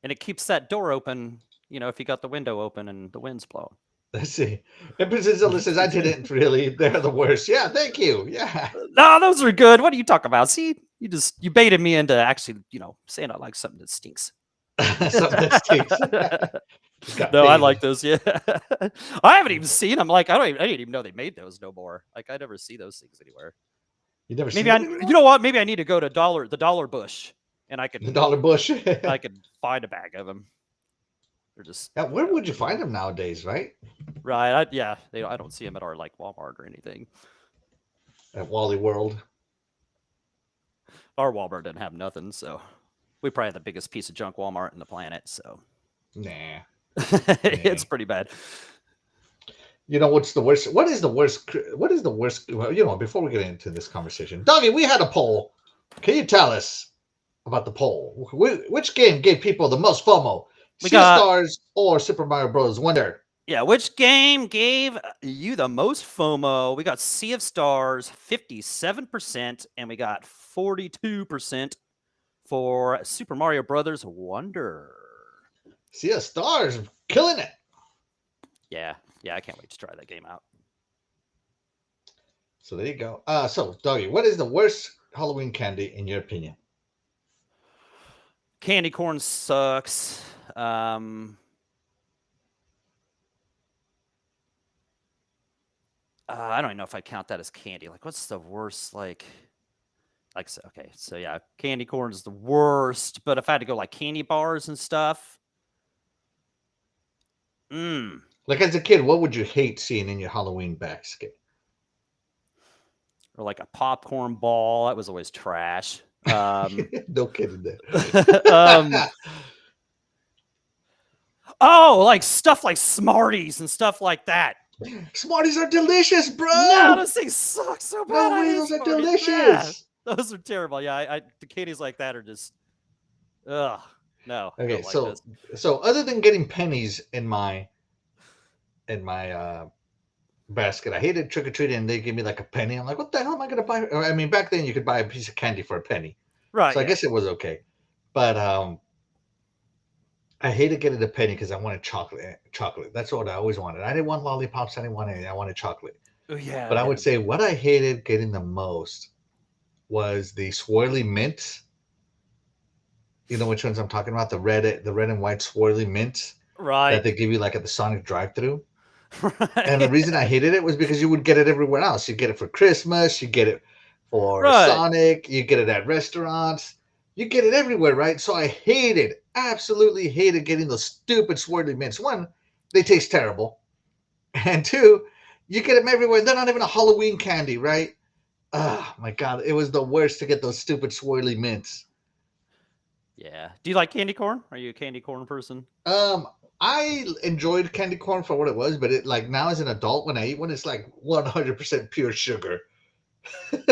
and it keeps that door open. You know, if you got the window open and the wind's blowing. Let's see. And Priscilla says, I didn't really. They're the worst. Yeah, thank you. Yeah. No, those are good. What are you talking about? See, you baited me into actually, saying I like something that stinks. Something that stinks. No, I like those. Yeah, I haven't even seen them. Like, I didn't even know they made those no more. Like, I never see those things anywhere. You never Maybe you know what? Maybe I need to go to the Dollar Bush, and I could the Dollar Bush. I could find a bag of them. They're just. Yeah, where would you find them nowadays, right? Right. I don't see them at our like Walmart or anything. At Wally World. Our Walmart didn't have nothing, so we probably have the biggest piece of junk Walmart in the planet. So, nah. It's pretty bad. You know what's the worst? What is the worst? What is the worst? Well, before we get into this conversation, Doggy, we had a poll. Can you tell us about the poll? Which game gave people the most FOMO? Sea of Stars or Super Mario Bros. Wonder. Yeah, which game gave you the most FOMO? We got Sea of Stars, 57%, and we got 42% for Super Mario Brothers Wonder. Sea of Stars, killing it. Yeah, I can't wait to try that game out. So there you go. So Doggy, what is the worst Halloween candy in your opinion? Candy corn sucks. I don't even know if I count that as candy. Like, what's the worst? Like okay, so yeah, candy corn is the worst. But if I had to go like candy bars and stuff, like as a kid, what would you hate seeing in your Halloween basket? Or like a popcorn ball. That was always trash. No kidding there. Oh, like stuff like Smarties and stuff like that. Smarties are delicious, bro. No, those things suck so bad. No way, those are delicious. Yeah, those are terrible. Yeah, the candies like that are just, ugh, no. Okay, so other than getting pennies in my basket, I hated trick or treating, and they give me like a penny. I'm like, what the hell am I gonna buy? I mean, back then you could buy a piece of candy for a penny, right? So I guess it was okay, but I hated getting the penny because I wanted chocolate. That's what I always wanted. I didn't want lollipops. I didn't want anything. I wanted chocolate. Oh yeah. But I would say what I hated getting the most was the swirly mints. You know which ones I'm talking about? The red and white swirly mints, right? That they give you like at the Sonic drive-thru. Right. And the reason I hated it was because you would get it everywhere else. You get it for Christmas. You get it for Sonic. You get it at restaurants. You get it everywhere, right? So I absolutely hated getting those stupid swirly mints. One, they taste terrible. And two, you get them everywhere. They're not even a Halloween candy, right? Oh, my God. It was the worst to get those stupid swirly mints. Yeah. Do you like candy corn? Are you a candy corn person? I enjoyed candy corn for what it was, but it like now as an adult, when I eat one, it's like 100% pure sugar.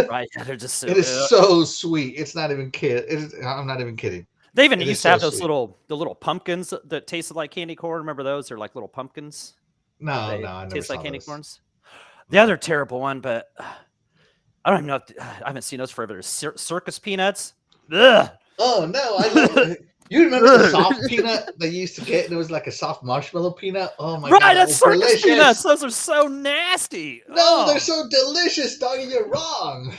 Right, they're just so. It is so sweet. It's not even I'm not even kidding. They even used to have those little pumpkins that tasted like candy corn. Remember those? They're like little pumpkins. No, I never taste like candy those. corns. The other terrible one, but I don't even know. I haven't seen those forever. There's circus peanuts. Ugh. Oh no! I love. You remember the soft peanut that you used to get? And it was like a soft marshmallow peanut. Oh my God! Right, that's circus peanuts. Those are so nasty. No, they're so delicious, doggy. You're wrong.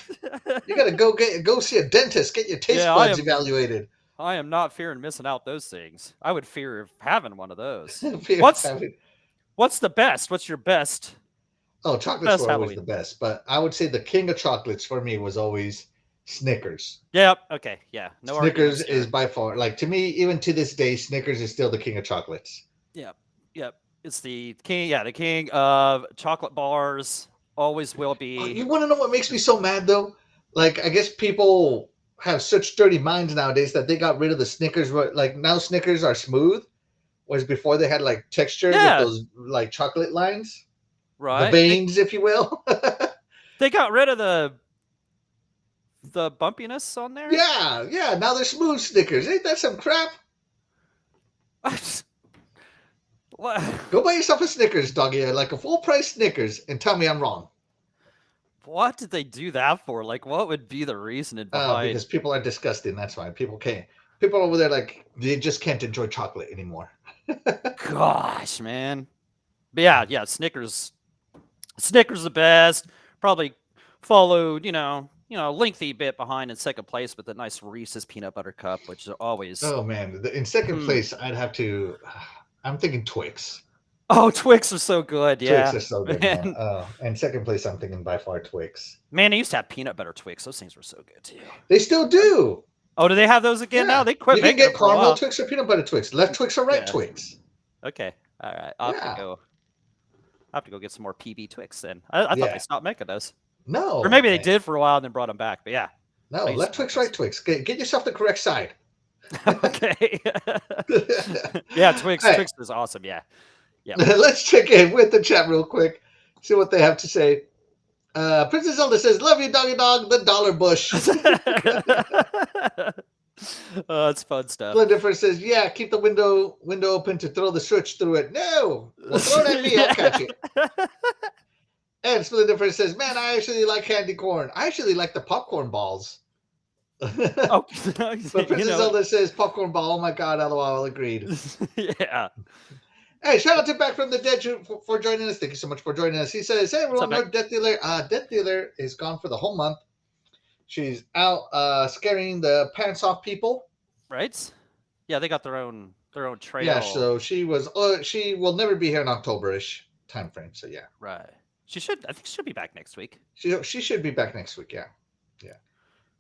You gotta go see a dentist. Get your taste buds evaluated. I am not fearing missing out those things. I would fear having one of those. What's the best? What's your best? Oh, chocolates were always the best, but I would say the king of chocolates for me was always Snickers. Yep. Okay. Yeah. No. Snickers is by far, like to me, even to this day, Snickers is still the king of chocolates. Yep. Yep. It's the king. Yeah, the king of chocolate bars. Always will be. You want to know what makes me so mad though? Like, I guess people have such dirty minds nowadays that they got rid of the Snickers. Like now, Snickers are smooth, whereas before they had like texture with those like chocolate lines, right? The veins, if you will. They got rid of the bumpiness on there. Yeah. Now they're smooth Snickers. Ain't that some crap? What? Go buy yourself a Snickers, doggy, like a full price Snickers, and tell me I'm wrong. What did they do that for? Like, what would be the reason behind? Because people are disgusting. That's why people people over there like they just can't enjoy chocolate anymore. Gosh, man. But yeah, Snickers. Snickers the best. Probably followed, lengthy bit behind in second place with the nice Reese's peanut butter cup, which is always. Oh man, in second place, I'd have to. I'm thinking Twix. Oh, Twix are so good. Yeah, Twix are so good, man. And second place, I'm thinking by far Twix. Man, I used to have peanut butter Twix. Those things were so good too. They still do. Oh, do they have those again now? They quit. You can get caramel Twix or peanut butter Twix. Left Twix or right Twix. Okay. All right. I'll have to go get some more PB Twix then. I thought they stopped making those. No. Or maybe they did for a while and then brought them back. But yeah. No, left Twix, right Twix. Get yourself the correct side. Okay. Yeah, Twix is awesome. Yeah. Yeah. Let's check in with the chat real quick. See what they have to say. Princess Zelda says, "Love you, doggy dog, the dollar bush." Oh, it's fun stuff. Splendifer says, "Yeah, keep the window open to throw the switch through it." No, well, throw it at me, I'll catch it. And Splendifer says, "Man, I actually like candy corn. I actually like the popcorn balls." Oh, but Princess Zelda says, "Popcorn ball." Oh my God, LOL, agreed. Yeah. Hey, shout out to Back from the Dead for joining us. Thank you so much for joining us. He says, "Hey everyone, Death Dealer. Death Dealer is gone for the whole month. She's out scaring the pants off people." Right? Yeah, they got their own trail. Yeah, so she will never be here in October-ish time frame. So yeah. Right. I think she should be back next week. She should be back next week, yeah. Yeah.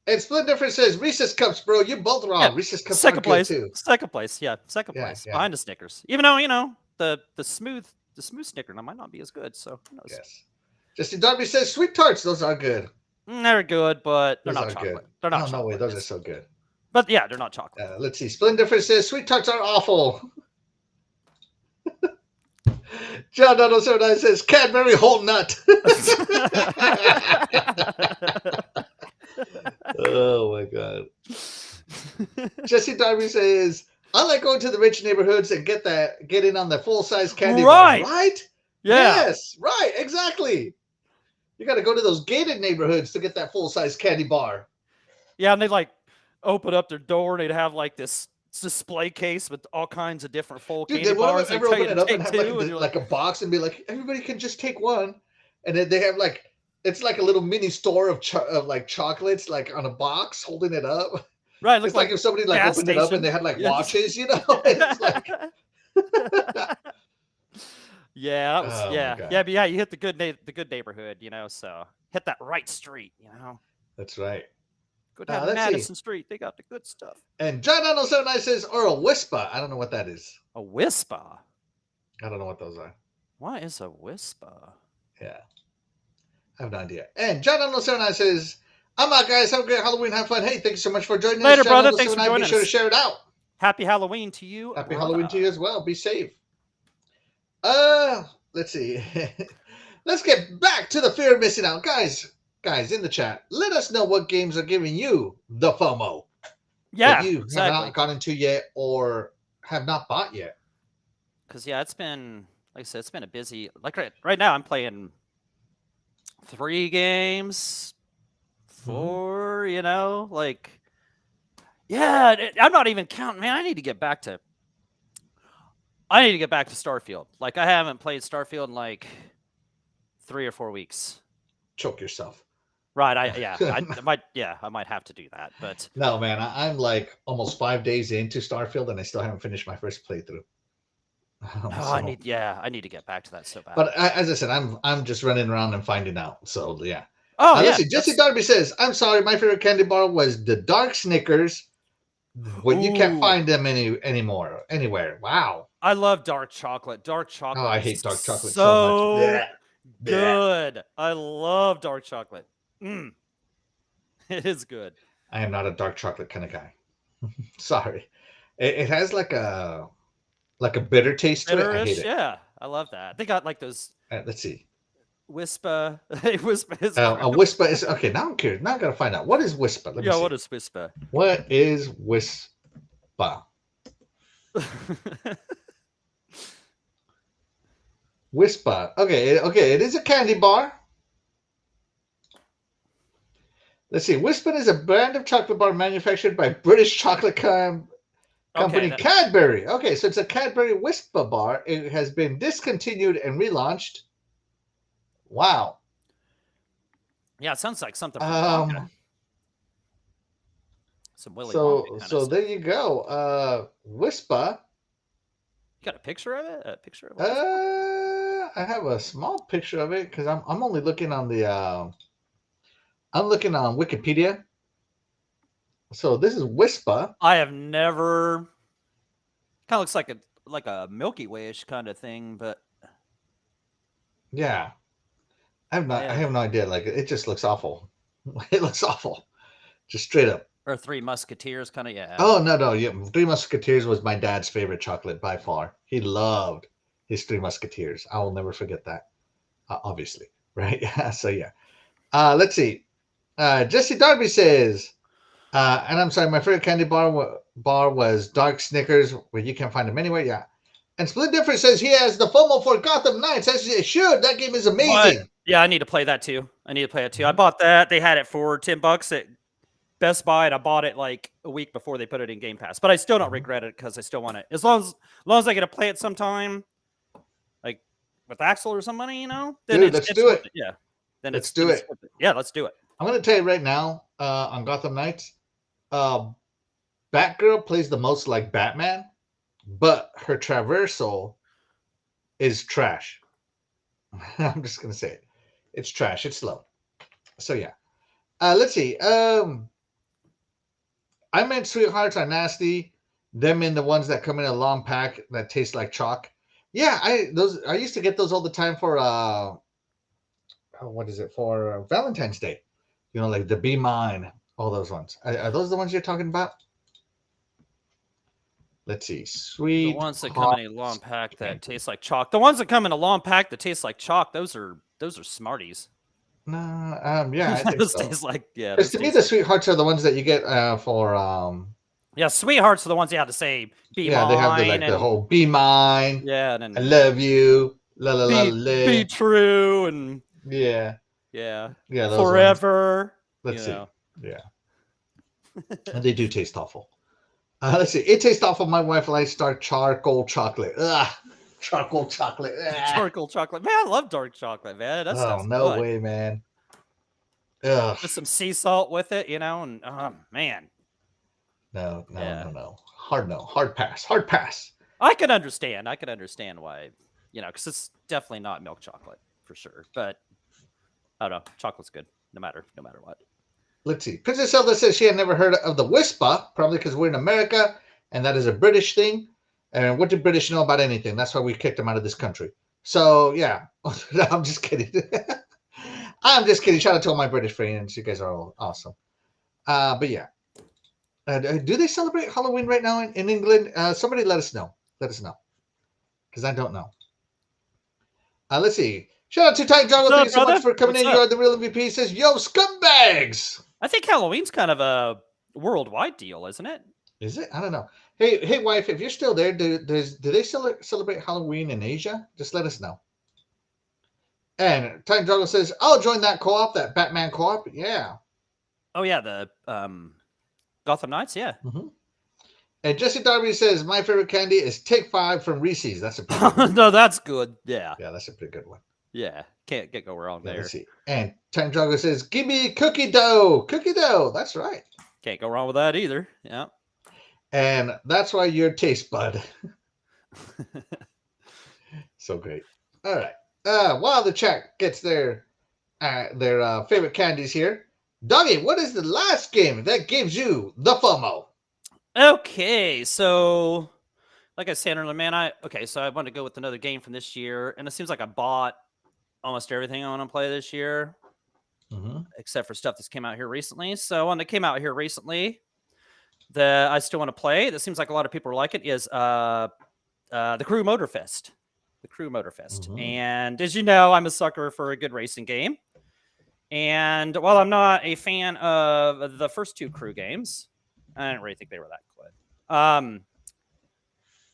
And Splendifer says, "Reese's Cups, bro. You both wrong. Yeah, Reese's Cups second place too. Second place, yeah. Second place. Behind the Snickers. Even though, the smooth Snicker might not be as good, so who knows? Yes. Jesse Darby says, "Sweet tarts, those are good." They're good, but they're not chocolate. Good. They're not chocolate. No way, those are so good. But yeah, they're not chocolate. Let's see. Splendifer says, "Sweet tarts are awful." John Donald says, "Cadbury whole nut." Oh my God. Jesse Darby says, "I like going to the rich neighborhoods and get in on the full-size candy bar." Right? Yeah. Yes, right, exactly. You got to go to those gated neighborhoods to get that full-size candy bar. Yeah, and they open up their door and they'd have this display case with all kinds of different full candy bars. They open it up and have like a box and be like, everybody can just take one. And then they have it's like a little mini store of chocolates on a box holding it up. Right. It's like if somebody opened it up and they had watches, It's like yeah, that was but you hit the good neighborhood, so hit that right street, That's right. Go down to Madison Street. They got the good stuff. And John Donald 79 says, "Or a whisper." I don't know what that is. A whisper? I don't know what those are. What is a whisper? Yeah. I have no idea. And John Donald 79 says, "I'm out, guys. Have a great Halloween. Have fun." Hey, thank you so much for joining us. Later, brother. Thanks for joining us. Be sure to share it out. Happy Halloween to you. Happy Halloween to you as well. Be safe. Let's see. Let's get back to the fear of missing out. Guys, in the chat, let us know what games are giving you the FOMO. Yeah, that you have not gotten into yet or have not bought yet. Because it's been, like I said, it's been a busy. Right now, I'm playing 3 games, 4. I'm not even counting. Man, I need to get back to Starfield. I haven't played Starfield in 3 or 4 weeks. Choke yourself. Right. I might have to do that. But no, man, I'm almost 5 days into Starfield and I still haven't finished my first playthrough. I need to get back to that so bad. But as I said, I'm just running around and finding out. So yeah. Oh, yeah. Let's see. Jesse Darby says, "I'm sorry, my favorite candy bar was the dark Snickers. When you can't find them anywhere. Wow. I love dark chocolate. Dark chocolate. Oh, I hate dark chocolate so much. Blech. Good. Blech. I love dark chocolate. It is good. I am not a dark chocolate kind of guy. Sorry. It has like a bitter taste to it. I hate it. Yeah, I love that. They got those. Let's see. Whisper. Whisper is a whisper is okay. Now I'm curious. Now I gotta find out what is whisper. What is whisper? What is whisper? Whisper. Okay. It is a candy bar. Let's see. Whisper is a brand of chocolate bar manufactured by British chocolate Company Okay. Cadbury. Okay, so it's a Cadbury Whisper bar. It has been discontinued and relaunched. Wow. Yeah, it sounds like something from Wonka. Um. Some Willy Wonka So kind of so there stuff. you go. Whisper. You got a picture of it? A picture of a Whisper? I have a small picture of it because I'm only looking on the I'm looking on Wikipedia. So this is Whisper. I have never. Kind of looks like a Milky Way-ish kind of thing, but Yeah. I have no idea. Like it just looks awful. It looks awful. Just straight up. or Three Musketeers kind of. Yeah. Oh no. Yeah. Three Musketeers was my dad's favorite chocolate by far. He loved his Three Musketeers. I will never forget that. Obviously. Right? Yeah. So yeah. Let's see. Jesse Darby says, and I'm sorry, my favorite candy bar was Dark Snickers, where you can find them anywhere. Yeah. And Split Difference says he has the FOMO for Gotham Knights. As it should. That game is amazing. Yeah, I need to play that too. I Mm-hmm. I bought that. They had it for $10 at Best Buy, and I bought it like a week before they put it in Game Pass. But I still don't regret it because I still want it. As long as I get to play it sometime, like with Axel or somebody, you know, then Dude, let's do it. Yeah. Then Let's it's do it. Yeah, let's do it. I'm going to tell you right now on Gotham Knights, Batgirl plays the most like Batman, but her traversal is trash. I'm just going to say it. It's trash. It's slow. So, yeah. Let's see. I meant sweethearts are nasty. Them in the ones that come in a long pack that taste like chalk. Yeah, I used to get those all the time for what is it for Valentine's Day? You know, like the Be Mine, all those ones. Are those the ones you're talking about? Let's see, sweet. The ones that come in a long pack that taste like chalk. The ones that come in a long pack that taste like chalk. Those are Smarties. No, yeah, I think those so. taste like Because to me, the sweethearts are the ones that you get for yeah, sweethearts are the ones you have to say be mine. They have the whole Be Mine. Yeah, and then I love you. La la la la. Be true and yeah. Those forever. Ones. Let's see. Yeah. And they do taste awful. Let's see. It tastes awful. My wife likes dark charcoal chocolate. Ugh. Charcoal chocolate. Ugh. Charcoal chocolate. Man, I love dark chocolate, man. That stuff's no good. way, man. Ugh. Just some sea salt with it, you know, and man. No. Hard no. Hard pass. Hard pass. I can understand why, you know, because it's definitely not milk chocolate for sure. But I don't know. Chocolate's good no matter what. Let's see. Princess Zelda says she had never heard of the Whisper, probably because we're in America and that is a British thing. And what do British know about anything? That's why we kicked them out of this country. So, yeah. I'm just kidding. I'm just kidding. Shout out to all my British friends. You guys are all awesome. But yeah. Do they celebrate Halloween right now in England? Somebody let us know. Let us know. Because I don't know. Let's see. Shout out to Titan Jungle. Thank you so much for coming in. You are the real MVP. Says, yo, scumbags. I think Halloween's kind of a worldwide deal, isn't it? Is it? I don't know. Hey, wife, if you're still there, do they celebrate Halloween in Asia? Just let us know. And Titan Jungle says, I'll join that co-op, that Batman co-op. Yeah. Oh, yeah, the Gotham Knights, yeah. Mm-hmm. And Jesse Darby says, my favorite candy is Take 5 from Reese's. That's a pretty good one. No, that's good. Yeah. Yeah, that's a pretty good one. Yeah, can't go wrong there. Let's see. And Titan Jungle says, give me cookie dough. Cookie dough. That's right. Can't go wrong with that either. Yeah. And that's why you're taste bud. So great. All right. While the chat gets their favorite candies here, Doggy, what is the last game that gives you the FOMO? Okay, so like I said earlier, man, I wanted to go with another game from this year, and it seems like I bought almost everything I want to play this year, except for stuff that's came out here recently. So one that came out here recently that I still want to play, that seems like a lot of people are liking, is the Crew Motorfest. The Crew Motorfest. And as you know, I'm a sucker for a good racing game. And while I'm not a fan of the first two Crew games, I didn't really think they were that good.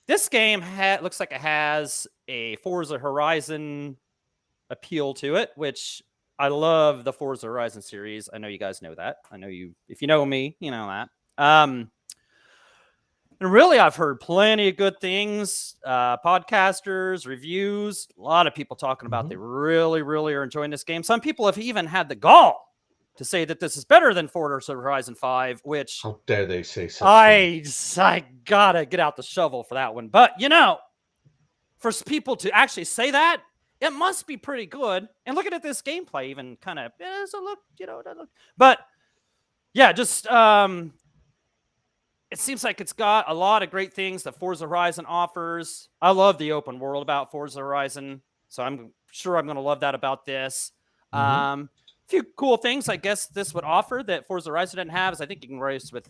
This game looks like it has a Forza Horizon appeal to it, which I love the Forza Horizon series. I know you guys know that. I know you, if you know me, you know that. And really, I've heard plenty of good things. Podcasters, reviews, a lot of people talking about they really, really are enjoying this game. Some people have even had the gall to say that this is better than Forza Horizon 5, which How dare they say such things? I gotta get out the shovel for that one. But for people to actually say that, it must be pretty good. And looking at this gameplay, even kind of does it look, but yeah, just it seems like it's got a lot of great things that Forza Horizon offers. I love the open world about Forza Horizon, so I'm sure I'm going to love that about this. A few cool things I guess this would offer that Forza Horizon didn't have is I think you can race with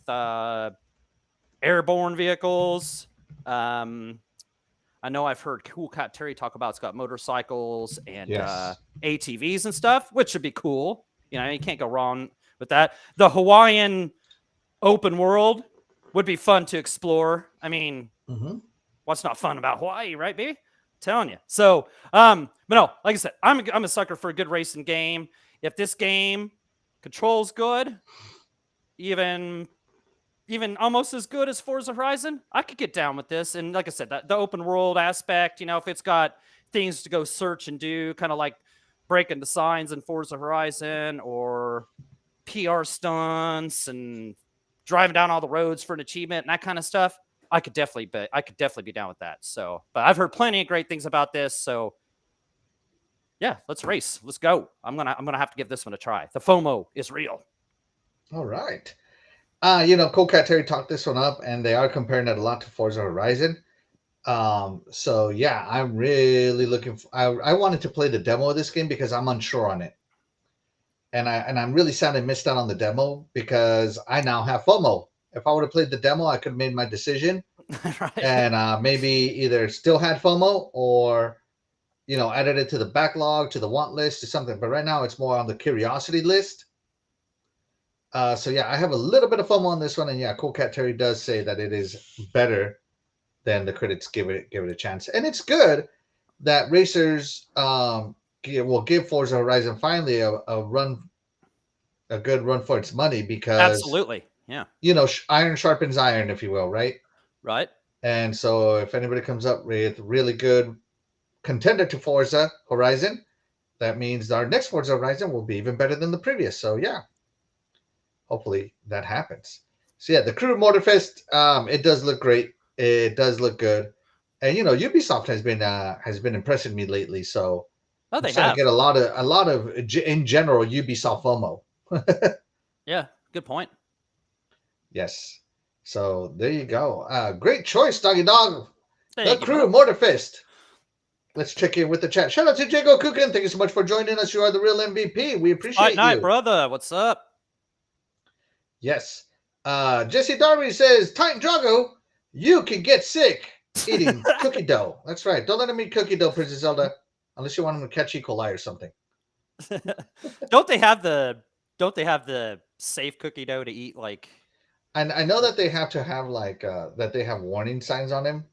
airborne vehicles. I know I've heard Cool Cat Terry talk about it's got motorcycles and ATVs and stuff, which should be cool. You can't go wrong with that. The Hawaiian open world would be fun to explore. I mean, what's not fun about Hawaii, right, baby? I'm telling you. So, but no, like I said, I'm a sucker for a good racing game. If this game controls good, even almost as good as Forza Horizon, I could get down with this. And like I said, the open world aspect, if it's got things to go search and do, kind of like breaking the signs in Forza Horizon or PR stunts and driving down all the roads for an achievement and that kind of stuff, I could definitely be down with that. So, but I've heard plenty of great things about this. So yeah, let's race. Let's go. I'm going to have to give this one a try. The FOMO is real. All right. Cool Cat Terry talked this one up and they are comparing it a lot to Forza Horizon. So yeah, I'm really looking I wanted to play the demo of this game because I'm unsure on it. And I'm really sad I missed out on the demo because I now have FOMO. If I would have played the demo, I could have made my decision. Right. And maybe either still had FOMO or, added it to the backlog, to the want list, to something. But right now it's more on the curiosity list. So yeah, I have a little bit of FOMO on this one. And yeah, Cool Cat Terry does say that it is better than the critics give it a chance. And it's good that racers will give Forza Horizon finally a good run for its money because absolutely, yeah, iron sharpens iron, if you will, right? Right. And so if anybody comes up with really good contender to Forza Horizon, that means our next Forza Horizon will be even better than the previous. So yeah, hopefully that happens. So yeah, the Crew Motorfest, it does look great. It does look good. And Ubisoft has been impressing me lately. So they I'm starting to get a lot of in general Ubisoft FOMO. Yeah, good point. Yes. So there you go. Great choice, Doggy Dog. Thank the Crew Motorfest. Let's check in with the chat. Shout out to Jago Kukin. Thank you so much for joining us. You are the real MVP. We appreciate night, you. brother. What's up? Yes. Jesse Darby says, Titan Drago, you can get sick eating cookie dough. That's right. Don't let him eat cookie dough, Princess Zelda, unless you want him to catch E. coli or something. Don't they have the safe cookie dough to eat? Like, and I know that they have to have that they have warning signs on him.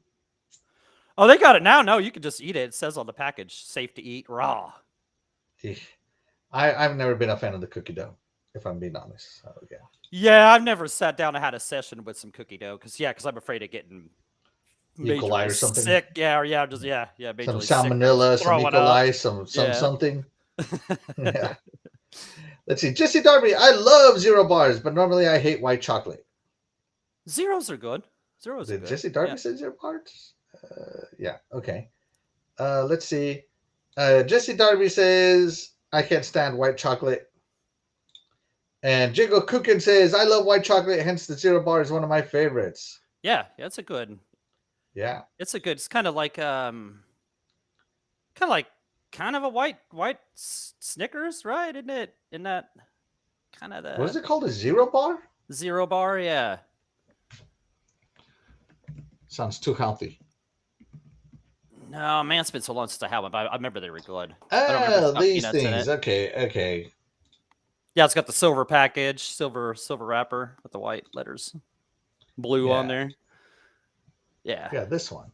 Oh, they got it now. No, you can just eat it. It says on the package, safe to eat raw. I've never been a fan of the cookie dough, if I'm being honest. So yeah. Yeah, I've never sat down and had a session with some cookie dough because I'm afraid of getting E. coli or something. Sick. Yeah, some salmonella, some E. coli, some something. Yeah. Let's see. Jesse Darby, I love zero bars, but normally I hate white chocolate. Zeros are good. Did Jesse Darby say zero bars? Yeah. Okay. Let's see. Jesse Darby says, I can't stand white chocolate. And Jiggle Kukin says, I love white chocolate, hence the zero bar is one of my favorites. Yeah, that's a good. Yeah. It's kind of like kind of a white Snickers, right? Isn't it? In that kind of the. What is it called? A zero bar? Zero bar, yeah. Sounds too healthy. No, man, it's been so long since I had one, but I remember they were good. These things. Okay. Yeah, it's got the silver package, silver wrapper with the white letters, blue on there. Yeah. Yeah, this one.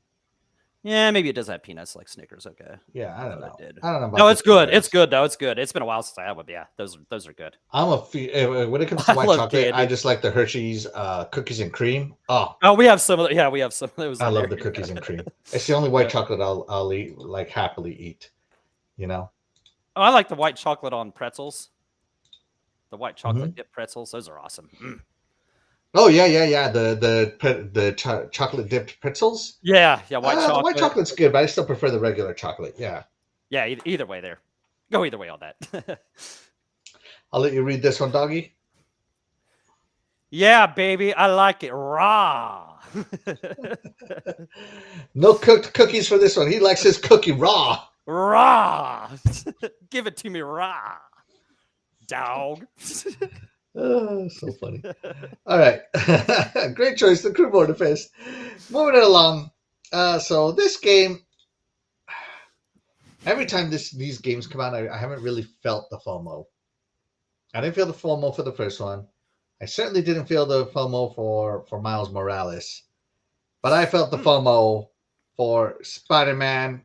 Yeah, maybe it does have peanuts like Snickers. Okay. Yeah, I don't Thought know. it did. I don't know about No, the it's good. peanuts. It's good though. It's good. It's been a while since I had one. But yeah, those are good. When it comes to I white love chocolate, I candy. just like the Hershey's cookies and cream. Oh, Oh, we have some of the, yeah, we have some of those I in love there. the cookies and cream. It's the only white Yeah. chocolate I'll eat, like happily eat. You know. Oh, I like the white chocolate on pretzels. The white chocolate Mhm. dip pretzels. Those are awesome. Mm. Oh yeah. The chocolate dipped pretzels. Yeah, white The white chocolate. chocolate's good, but I still prefer the regular chocolate. Yeah. Yeah, either way there. Go either way on that. I'll let you read this one, doggy. Yeah, baby, I like it raw. No cooked cookies for this one. He likes his cookie raw. Raw. Give it to me raw. Dog. Oh, so funny. All right. Great choice, the crew border fist. Moving it along. So this game, every time these games come out, I haven't really felt the FOMO. I didn't feel the FOMO for the first one. I certainly didn't feel the FOMO for Miles Morales. But I felt the FOMO for Spider-Man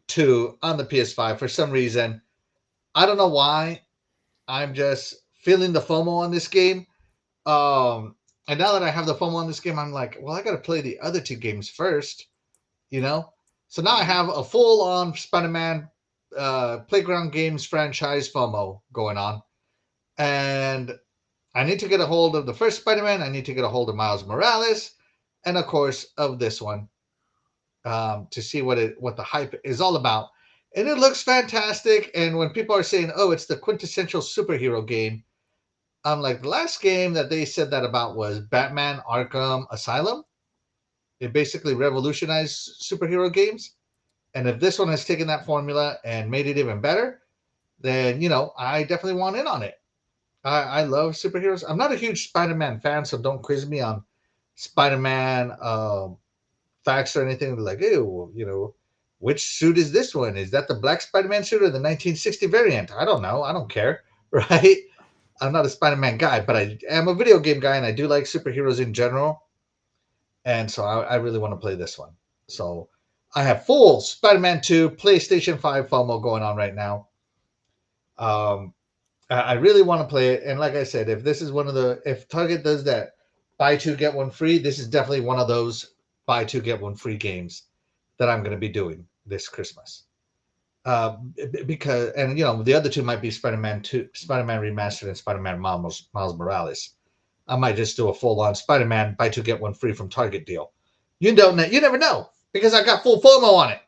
2 on the PS5 for some reason. I don't know why. I'm just feeling the FOMO on this game. And now that I have the FOMO on this game, I'm like, well, I got to play the other two games first, you know? So now I have a full on Spider Man Playground Games franchise FOMO going on. And I need to get a hold of the first Spider Man. I need to get a hold of Miles Morales. And of course, of this one to see what the hype is all about. And it looks fantastic. And when people are saying, oh, it's the quintessential superhero game, the last game that they said that about was Batman Arkham Asylum. It basically revolutionized superhero games. And if this one has taken that formula and made it even better, then, I definitely want in on it. I love superheroes. I'm not a huge Spider Man fan, so don't quiz me on Spider Man facts or anything. Like, ew, which suit is this one? Is that the black Spider Man suit or the 1960 variant? I don't know. I don't care. Right? I'm not a Spider-Man guy, but I am a video game guy, and I do like superheroes in general. And so I really want to play this one. So I have full Spider-Man 2 PlayStation 5 FOMO going on right now. I really want to play it, and like I said, if Target does that buy two get one free, this is definitely one of those buy two get one free games that I'm going to be doing this Christmas. Because the other two might be Spider-Man 2, Spider-Man Remastered, and Spider-Man Miles Morales. I might just do a full-on Spider-Man buy two get one free from Target deal. You don't know, you never know because I got full FOMO on it.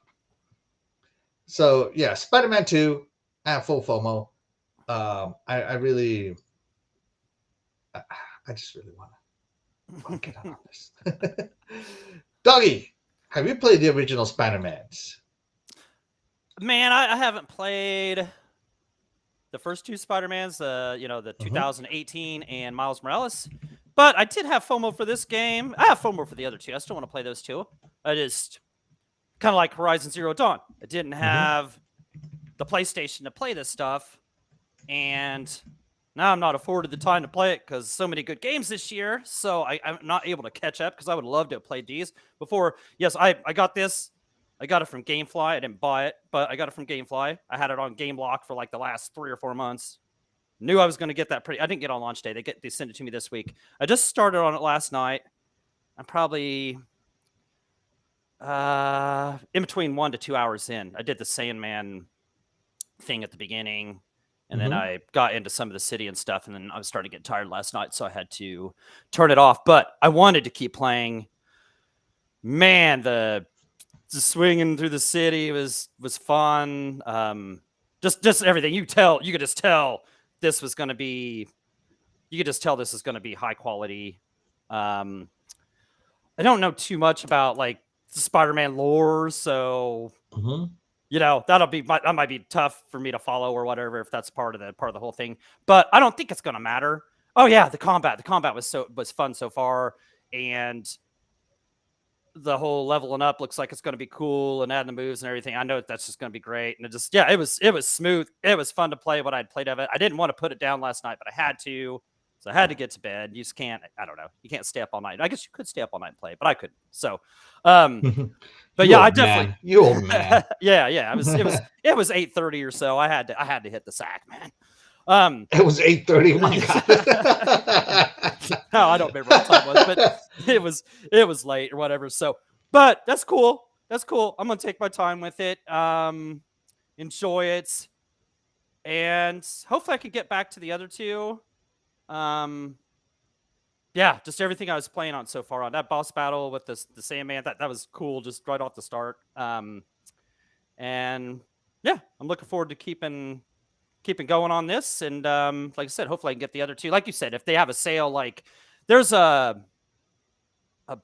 So yeah, Spider-Man 2, I have full FOMO. I really, I just really want to get on this. Doggy, have you played the original Spider-Mans? Man, I haven't played the first two Spider-Mans, the 2018 and Miles Morales. But I did have FOMO for this game. I have FOMO for the other two. I still want to play those two. I just kind of like Horizon Zero Dawn. I didn't have the PlayStation to play this stuff, and now I'm not afforded the time to play it because so many good games this year. So I'm not able to catch up because I would love to have played these before. Yes, I got this. I got it from GameFly. I didn't buy it, but I got it from GameFly. I had it on GameLock for like the last 3 or 4 months. Knew I was going to get that I didn't get on launch day. They sent it to me this week. I just started on it last night. I'm probably in between 1 to 2 hours in. I did the Sandman thing at the beginning, and then I got into some of the city and stuff, and then I was starting to get tired last night, so I had to turn it off. But I wanted to keep playing. Man, the swinging through the city was fun. Just everything. You could just tell this was going to be. You could just tell this is going to be high quality. I don't know too much about like the Spider-Man lore, so that might be tough for me to follow or whatever if that's part of the whole thing. But I don't think it's going to matter. Oh yeah, the combat was fun so far, and the whole leveling up looks like it's going to be cool and adding the moves and everything. I know that's just going to be great. And it was smooth. It was fun to play what I'd played of it. I didn't want to put it down last night, but I had to. So I had to get to bed. You just can't. I don't know. You can't stay up all night. I guess you could stay up all night and play, but I couldn't. So, but You yeah, I old definitely. man. You old man. yeah. It was 8:30 or so. I had to hit the sack, man. It was 8:30. My God. No, I don't remember what time it was, but it was late or whatever. So, but that's cool. That's cool. I'm gonna take my time with it. Enjoy it, and hopefully I can get back to the other two. Yeah, just everything I was playing on so far on that boss battle with the Sandman. That was cool, just right off the start. And yeah, I'm looking forward to keeping going on this. And like I said, hopefully I can get the other two. Like you said, if they have a sale, like there's a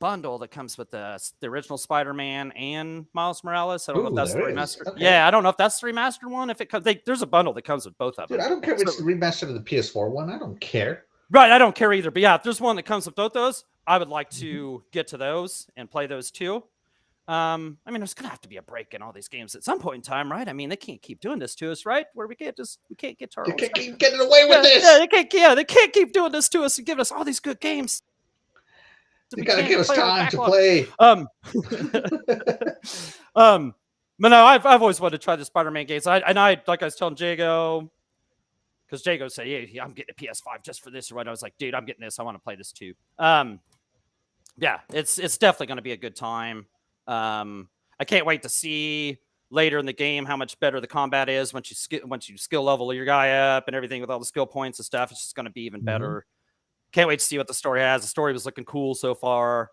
bundle that comes with the original Spider-Man and Miles Morales. I don't know if that's the remastered. Okay. Yeah, I don't know if that's the remastered one. If it comes, there's a bundle that comes with both of them. Dude, I don't care if it's the remastered of the PS4 one. I don't care. Right, I don't care either. But yeah, if there's one that comes with both those, I would like to get to those and play those too. I mean, there's gonna have to be a break in all these games at some point in time, right? I mean, they can't keep doing this to us, right? Where we can't get to our. They can't keep getting away with this. Yeah, they can't keep doing this to us and giving us all these good games. You gotta give us time to play. But no, I've always wanted to try the Spider-Man games. I like I was telling Jago, because Jago said, "Yeah, I'm getting a PS5 just for this." Or what? I was like, "Dude, I'm getting this. I want to play this too." Yeah, it's definitely going to be a good time. I can't wait to see later in the game how much better the combat is once you skill level your guy up and everything with all the skill points and stuff. It's just going to be even better. Can't wait to see what the story has. The story was looking cool so far.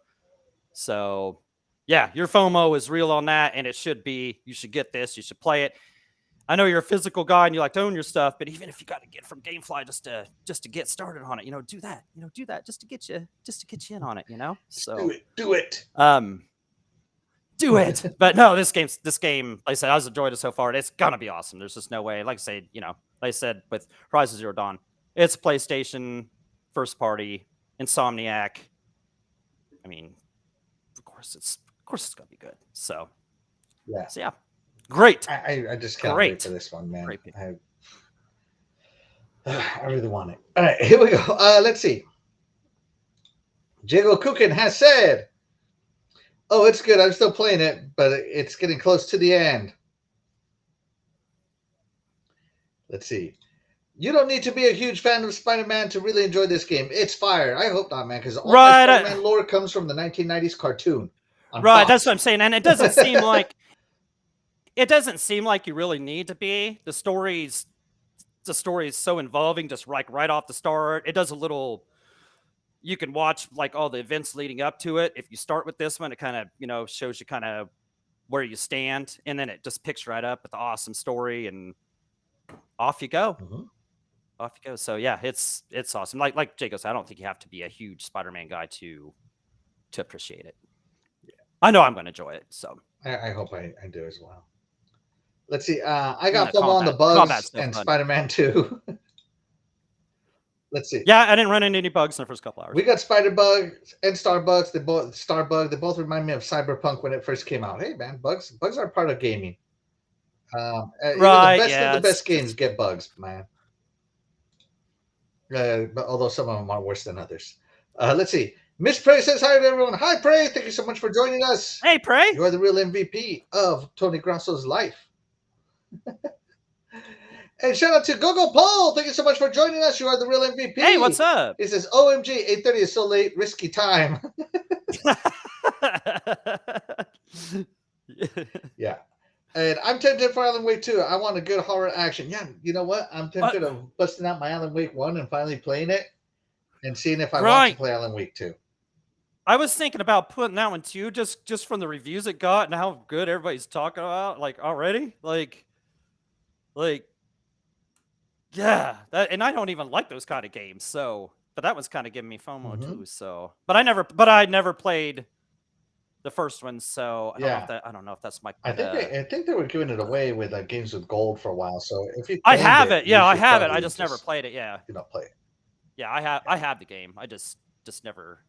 So, yeah, your FOMO is real on that, and it should be. You should get this. You should play it. I know you're a physical guy and you like to own your stuff, but even if you got to get from GameFly just to get started on it, do that. Do that just to get you in on it. So do it. Do it. But no, this game, like I said, I was enjoying it so far. It's gonna be awesome. There's just no way. Like I said with Horizon Zero Dawn, it's PlayStation first party, Insomniac. I mean, of course it's gonna be good. So yeah, great. I just can't wait for this one, man. I really want it. All right, here we go. Let's see. Jago Cookin has said, "Oh, it's good. I'm still playing it, but it's getting close to the end." Let's see. You don't need to be a huge fan of Spider-Man to really enjoy this game. It's fire. I hope not, man, because all my Spider-Man lore comes from the 1990s cartoon. Right, Fox. That's what I'm saying, and it doesn't seem like you really need to be. The story is so involving, just like right off the start. It does a little. You can watch like all the events leading up to it. If you start with this one, it kind of shows you kind of where you stand, and then it just picks right up with the awesome story, and off you go. Off you go. So yeah, it's awesome. Like Jacob said, I don't think you have to be a huge Spider-Man guy to appreciate it. Yeah. I know I'm going to enjoy it. So I hope I do as well. Let's see. I got FOMO on the bugs and Spider-Man 2. Let's see. Yeah, I didn't run into any bugs in the first couple hours. We got Spider-Bug and Starbug. They both remind me of Cyberpunk when it first came out. Hey man, bugs are part of gaming. Right. The best games get bugs, man. But although some of them are worse than others. Let's see. Miss Prey says hi to everyone. Hi, Prey. Thank you so much for joining us. Hey, Prey. You are the real MVP of Tony Grasso's life. And shout out to Gogo Paul. Thank you so much for joining us. You are the real MVP. Hey, what's up? He says, OMG, 8:30 is so late. Risky time. Yeah. And I'm tempted for Alan Wake 2. I want a good horror action. Yeah, you know what? I'm tempted of busting out my Alan Wake 1 and finally playing it and seeing if I want to play Alan Wake 2. I was thinking about putting that one too, just from the reviews it got and how good everybody's talking about, like already. Like yeah. And I don't even like those kind of games, so but that was kind of giving me FOMO too. So but I never played the first one, so I don't know if that's my. I think they were giving it away with games with gold for a while. So if you, I have it. I just never played it. Yeah, you don't play it. Yeah, I have the game. I just never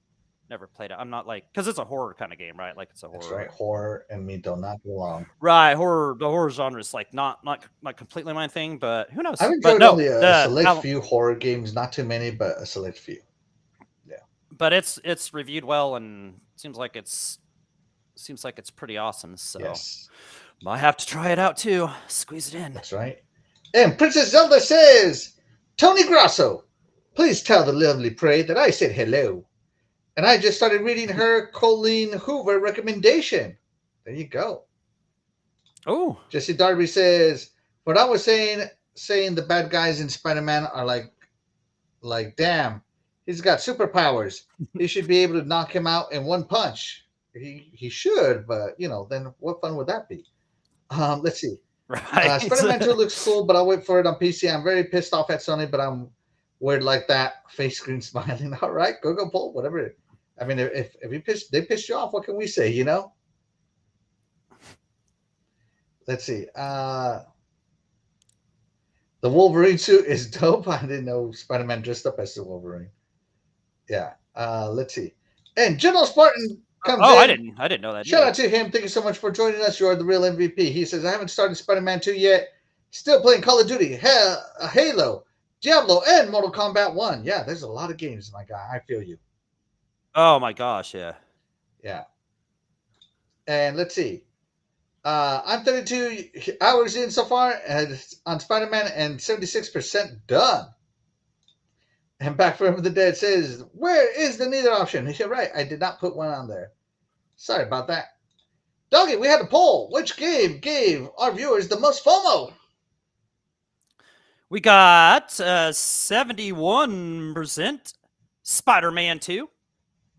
never played it. I'm not like, because it's a horror kind of game, right? Like it's a horror. That's right. Horror and me do not belong. Right, horror. The horror genre is like not completely my thing, but who knows? I've But enjoyed no, only a the select few horror games, not too many, but a select few. Yeah. but it's reviewed well and seems like it's pretty awesome. So Yes. might have to try it out too. Squeeze it in. That's right. And Princess Zelda says, Tony Grasso, please tell the lovely prey that I said hello. And I just started reading her Colleen Hoover recommendation. There you go. Oh, Jesse Darby says, what I was saying the bad guys in Spider-Man are like, damn, he's got superpowers. He should be able to knock him out in one punch. He should, but then what fun would that be? Let's see. right. Spider-Man 2 looks cool, but I'll wait for it on PC. I'm very pissed off at Sony, but I'm weird like that. Face screen smiling. All right, go pull whatever. I mean, if they pissed you off, what can we say? Let's see. The Wolverine suit is dope. I didn't know Spider-Man dressed up as the Wolverine. Yeah. Let's see. And General Spartan comes in. I didn't know that. Shout out to him. Thank you so much for joining us. You are the real MVP. He says, I haven't started Spider-Man 2 yet. Still playing Call of Duty, Halo, Diablo, and Mortal Kombat 1. Yeah, there's a lot of games, my guy. I feel you. Oh my gosh, yeah. Yeah. And let's see. I'm 32 hours in so far on Spider-Man and 76% done. And Back from the Dead says, where is the neither option? You're right. I did not put one on there. Sorry about that. Doggy, we had a poll. Which game gave our viewers the most FOMO? We got 71% Spider-Man 2.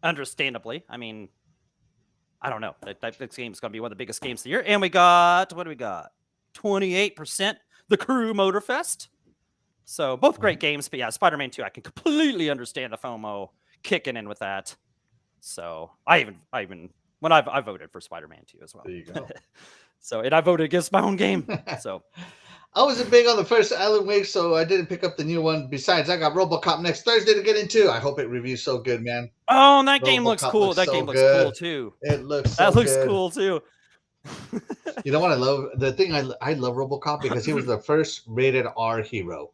Understandably. I mean, I don't know. This game is going to be one of the biggest games of the year. And we got, what do we got? 28% The Crew Motorfest. So both great games, but yeah, Spider-Man 2, I can completely understand the FOMO kicking in with that. So I even when I voted for Spider-Man 2 as well. There you go. So, and I voted against my own game. So I wasn't big on the first Alan Wake, so I didn't pick up the new one. Besides, I got RoboCop next Thursday to get into. I hope it reviews so good, man. Oh, and that game looks cool. That game looks cool too. It looks so good. Cool too. You know what I love? The thing I love RoboCop because he was the first rated R hero.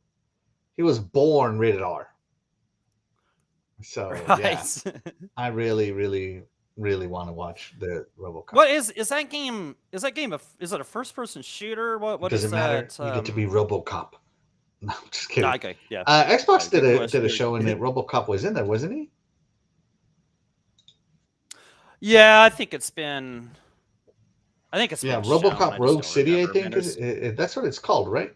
He was born rated R. So right. Yeah, I really, really, really want to watch the RoboCop. What is that game? Is it a first-person shooter? What does it matter? That? You get to be RoboCop. No, I'm just kidding. Okay, yeah. Xbox did a show in it. RoboCop was in there, wasn't he? Yeah, I think it's been. Yeah, RoboCop Rogue City. I think that's what it's called, right?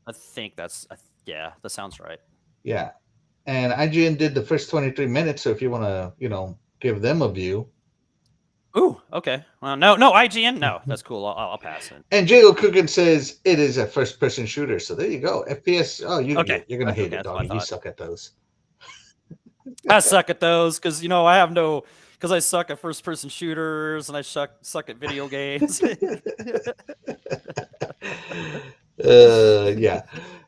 I think that's that sounds right. Yeah, and IGN did the first 23 minutes. So if you want to, give them a view. Ooh, okay. Well, no, IGN, no, that's cool. I'll pass it. And Jago Coogan says it is a first-person shooter. So there you go. FPS. Oh, you're gonna hate it, dog. You suck at those. I suck at those because I suck at first-person shooters and I suck at video games. Yeah.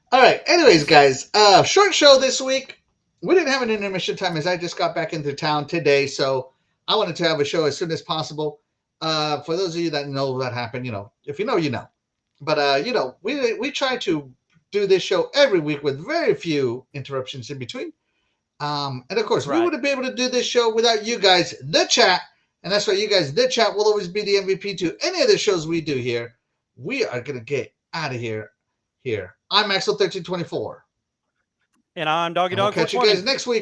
All right. Anyways, guys, short show this week. We didn't have an intermission time as I just got back into town today, so I wanted to have a show as soon as possible. For those of you that know what happened, if you know, you know. But we try to do this show every week with very few interruptions in between. And of course, we wouldn't be able to do this show without you guys, the chat. And that's why you guys, the chat, will always be the MVP to any of the shows we do here. We are gonna get out of here. I'm Axel1324. And I'm Doggy Dog. We'll catch you guys next week.